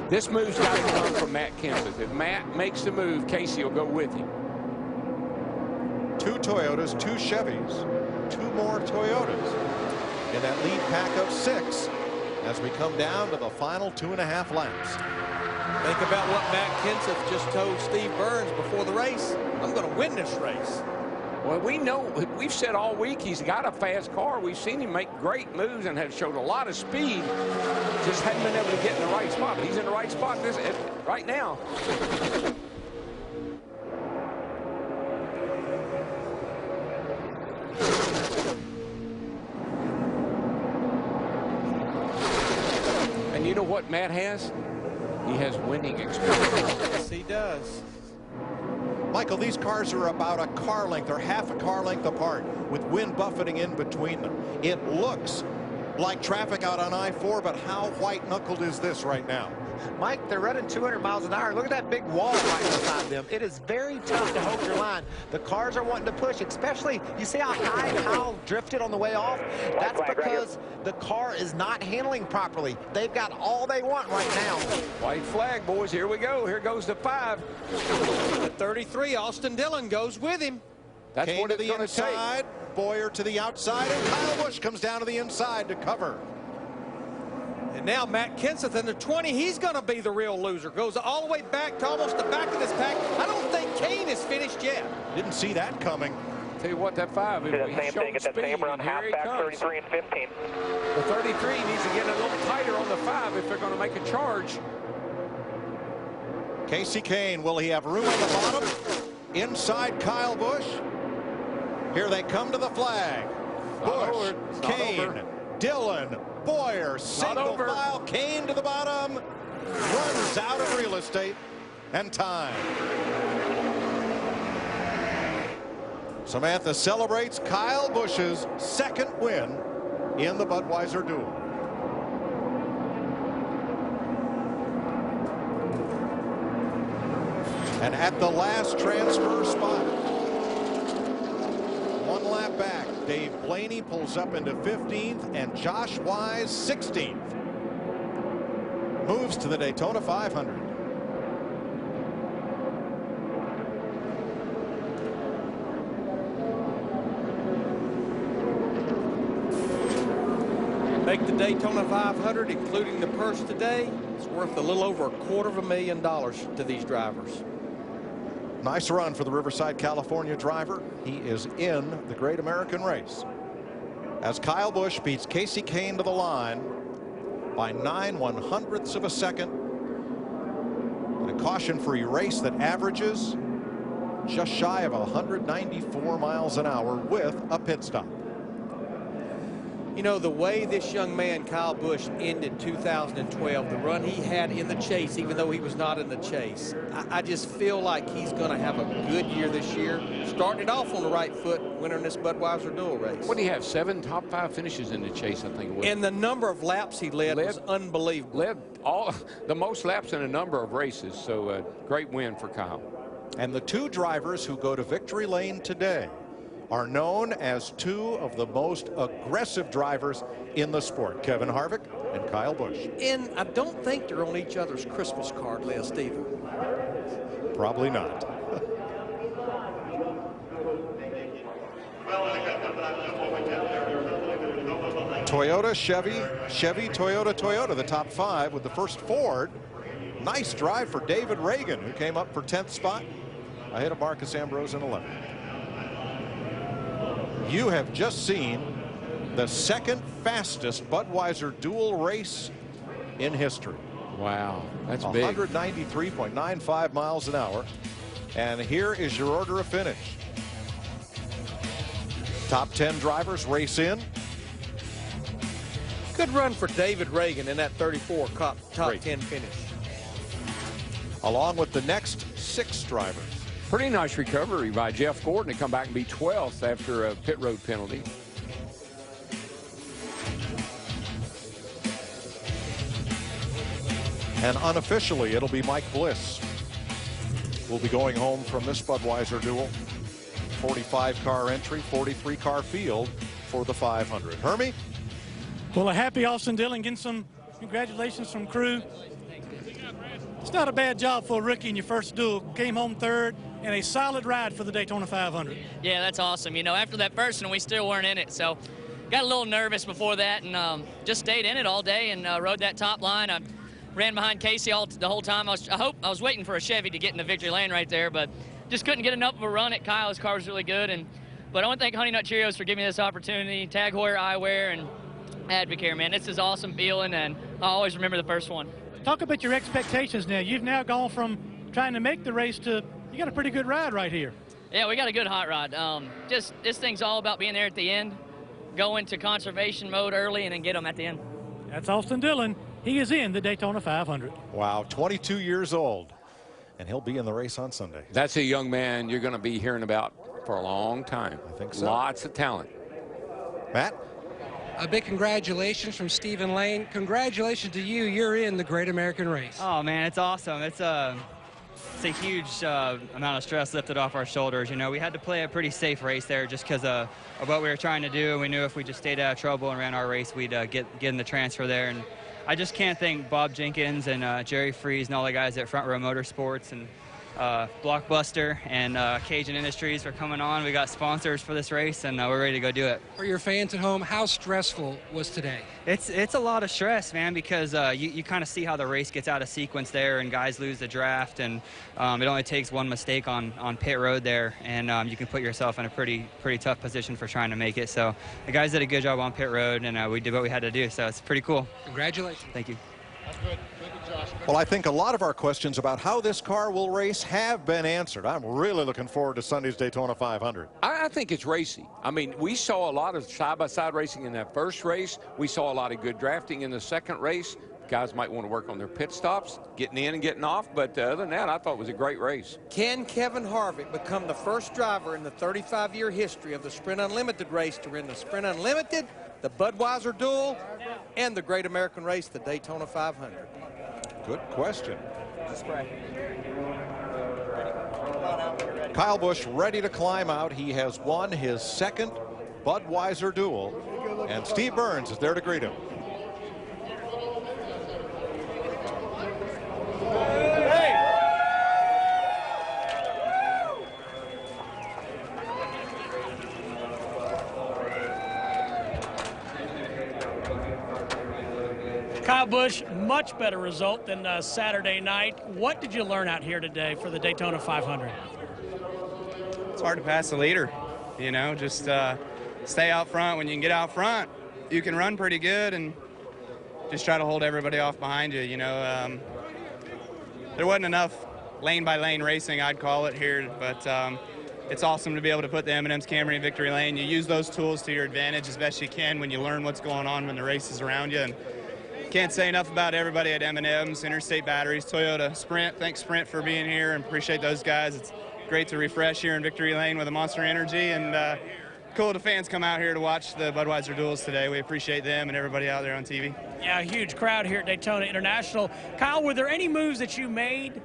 This move's got to come from Matt Kenseth. If Matt makes the move, Casey will go with him. 2 Toyotas, 2 Chevys, 2 more Toyotas in that lead pack of 6 as we come down to the final 2.5 laps. Think about what Matt Kenseth just told Steve Burns before the race. I'm going to win this race. Well, we know, we've said all week he's got a fast car. We've seen him make great moves and have showed a lot of speed. Just hadn't been able to get in the right spot. But he's in the right spot right now. know what Matt has? He has winning experience. Yes, he does. Michael, these cars are about a car length or half a car length apart with wind buffeting in between them. It looks like traffic out on I-4, but how white-knuckled is this right now? Mike, they're running 200 miles an hour. Look at that big wall right beside them. It is very tough to hold your line. The cars are wanting to push, especially, you see how high Kyle drifted on the way off? That's because the car is not handling properly. They've got all they want right now. White flag, boys. Here we go. Here goes the 5. The 33, Austin Dillon goes with him. That's Kane what to it's the going to take. inside, Boyer to the outside, and Kyle Busch comes down to the inside to cover. And now Matt Kenseth in the 20, he's going to be the real loser. Goes all the way back to almost the back of this pack. I don't think Kane is finished yet. Didn't see that coming. Tell you what, that 5 is same thing at that same run, halfback 33 and 15. The 33 needs to get a little tighter on the 5 if they're going to make a charge. Casey Kane, will he have room on the bottom? Inside Kyle Busch. Here they come to the flag. Busch, Kane, Dillon, Boyer, single file, Kane to the bottom, runs out of real estate, and time. Samantha celebrates Kyle Busch's second win in the Budweiser Duel. And at the last transfer spot, one lap back, Dave Blaney pulls up into 15th, and Josh Wise 16th. Moves to the Daytona 500. Make the Daytona 500, including the purse today, it's worth a little over $250,000 to these drivers. Nice run for the Riverside, California driver. He is in the Great American Race. As Kyle Busch beats Casey Kane to the line by 9/100ths of a second. In a caution-free race that averages just shy of 194 miles an hour with a pit stop. You know, the way this young man, Kyle Busch, ended 2012, the run he had in the chase, even though he was not in the chase, I just feel like he's going to have a good year this year. Starting it off on the right foot, winning this Budweiser Duel race. What do you have? 7 top 5 finishes in the chase, I think it was. And the number of laps he led was unbelievable. Led the most laps in a number of races, so great win for Kyle. And the 2 drivers who go to victory lane today are known as 2 of the most aggressive drivers in the sport, Kevin Harvick and Kyle Busch. And I don't think they're on each other's Christmas card list either. Probably not. Toyota, Chevy, Toyota, Toyota, the top 5 with the first Ford. Nice drive for David Reagan, who came up for 10th spot ahead of Marcus Ambrose in 11th. You have just seen the second fastest Budweiser Duel race in history. Wow, that's big. 193.95 miles an hour. And here is your order of finish. Top 10 drivers race in. Good run for David Reagan in that 34 top 10 finish. Along with the next 6 drivers. Pretty nice recovery by Jeff Gordon to come back and be 12th after a pit road penalty. And unofficially, it'll be Mike Bliss. We'll be going home from this Budweiser Duel. 45-car entry, 43-car field for the 500. Hermie? Well, a happy Austin Dillon getting some congratulations from crew. It's not a bad job for a rookie in your first duel. Came home 3rd and a solid ride for the Daytona 500. Yeah, that's awesome. You know, after that first one, we still weren't in it. So got a little nervous before that and just stayed in it all day and rode that top line. I ran behind Casey the whole time. I was waiting for a Chevy to get in the victory lane right there, but just couldn't get enough of a run at Kyle. His car was really good. But I want to thank Honey Nut Cheerios for giving me this opportunity, Tag Heuer Eyewear, and Advocare, man. This is awesome feeling, and I always remember the first one. Talk about your expectations now. You've now gone from trying to make the race to you got a pretty good ride right here. Yeah, we got a good hot rod. Just this thing's all about being there at the end, go into conservation mode early, and then get them at the end. That's Austin Dillon. he is in the Daytona 500. Wow, 22 years old, and he'll be in the race on Sunday. That's a young man you're going to be hearing about for a long time. I think so. Lots of talent. Matt? A big congratulations from Stephen Lane. Congratulations to you. You're in the Great American Race. Oh, man, it's awesome. It's a huge amount of stress lifted off our shoulders. You know, we had to play a pretty safe race there just because of what we were trying to do. We knew if we just stayed out of trouble and ran our race, we'd get in the transfer there. And I just can't thank Bob Jenkins and Jerry Freeze and all the guys at Front Row Motorsports and Blockbuster and Cajun Industries for coming on. We got sponsors for this race, and we're ready to go do it. For your fans at home, how stressful was today? It's a lot of stress, man, because you kind of see how the race gets out of sequence there, and guys lose the draft, and it only takes one mistake on pit road there, and you can put yourself in a pretty tough position for trying to make it. So the guys did a good job on pit road, and we did what we had to do, so it's pretty cool. Congratulations. Thank you. That's good. Well, I think a lot of our questions about how this car will race have been answered. I'm really looking forward to Sunday's Daytona 500. I think it's racy. I mean, we saw a lot of side-by-side racing in that first race. We saw a lot of good drafting in the second race. Guys might want to work on their pit stops, getting in and getting off. But other than that, I thought it was a great race. Can Kevin Harvick become the first driver in the 35-year history of the Sprint Unlimited race to win the Sprint Unlimited, the Budweiser Duel, and the Great American Race, the Daytona 500? Good question. Kyle Busch ready to climb out. He has won his second Budweiser Duel, and Steve Burns is there to greet him. Kyle Busch, much better result than Saturday night. What did you learn out here today for the Daytona 500? It's hard to pass the leader, you know, just stay out front. When you can get out front, you can run pretty good and just try to hold everybody off behind you, you know. There wasn't enough lane-by-lane racing, I'd call it here, but it's awesome to be able to put the M&M's Camry in victory lane. You use those tools to your advantage as best you can when you learn what's going on when the race is around you. And can't say enough about everybody at M&M's, Interstate Batteries, Toyota, Sprint. Thanks, Sprint, for being here, and appreciate those guys. It's great to refresh here in victory lane with a Monster Energy, and cool the fans come out here to watch the Budweiser Duels today. We appreciate them and everybody out there on TV. Yeah, a huge crowd here at Daytona International. Kyle, were there any moves that you made,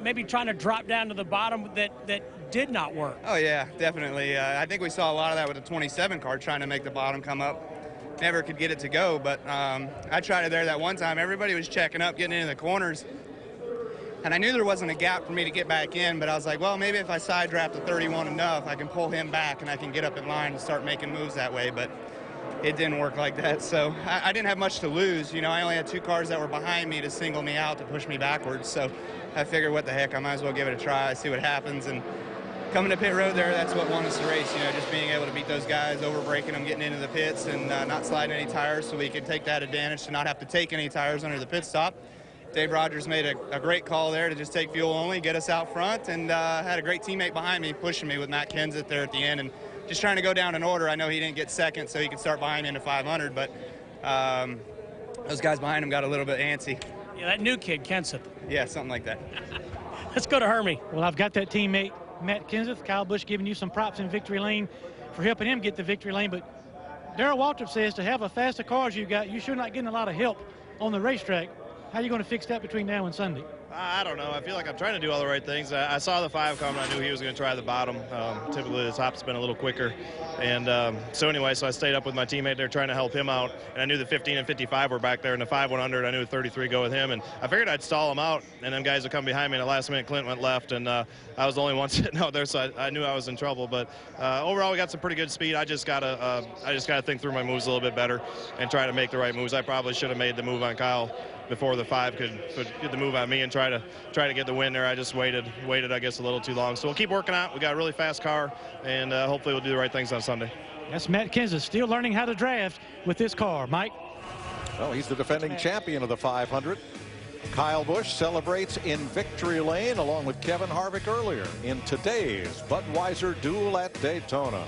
maybe trying to drop down to the bottom, that did not work? Oh, yeah, definitely. I think we saw a lot of that with the 27 car trying to make the bottom come up. Never could get it to go, but I tried it there that one time. Everybody was checking up, getting into the corners, and I knew there wasn't a gap for me to get back in, but I was like, well, maybe if I side draft the 31 enough, I can pull him back and I can get up in line and start making moves that way, but it didn't work like that. So I didn't have much to lose. You know, I only had two cars that were behind me to single me out, to push me backwards, so I figured, what the heck, I might as well give it a try, see what happens. And coming to pit road there, that's what won us the race, you know, just being able to beat those guys, over-braking them, getting into the pits, and not sliding any tires, so we could take that advantage to not have to take any tires under the pit stop. Dave Rogers made a great call there to just take fuel only, get us out front, and had a great teammate behind me pushing me with Matt Kenseth there at the end, and just trying to go down in order. I know he didn't get second, so he could start behind me into 500, but those guys behind him got a little bit antsy. Yeah, that new kid, Kenseth. Yeah, something like that. Let's go to Hermie. Well, I've got that teammate, Matt Kenseth. Kyle Busch giving you some props in victory lane for helping him get the victory lane, but Darrell Waltrip says to have a faster car as you got, you sure not getting a lot of help on the racetrack. How are you going to fix that between now and Sunday? I don't know. I feel like I'm trying to do all the right things. I saw the 5 coming. I knew he was going to try the bottom. Typically, the top's been a little quicker. And so anyway, so I stayed up with my teammate there trying to help him out. And I knew the 15 and 55 were back there, and the 5 went under. I knew the 33 go with him. And I figured I'd stall him out. And then guys would come behind me. And the last minute, Clint went left. And I was the only one sitting out there, so I knew I was in trouble. But overall, we got some pretty good speed. I just gotta think through my moves a little bit better and try to make the right moves. I probably should have made the move on Kyle before the 5 could get the move on me and try to get the win there. I just waited, I guess, a little too long. So we'll keep working out. We got a really fast car, and hopefully we'll do the right things on Sunday. That's Matt Kenseth, still learning how to draft with this car. Mike? Well, he's the defending champion of the 500. Kyle Busch celebrates in victory lane along with Kevin Harvick earlier in today's Budweiser Duel at Daytona.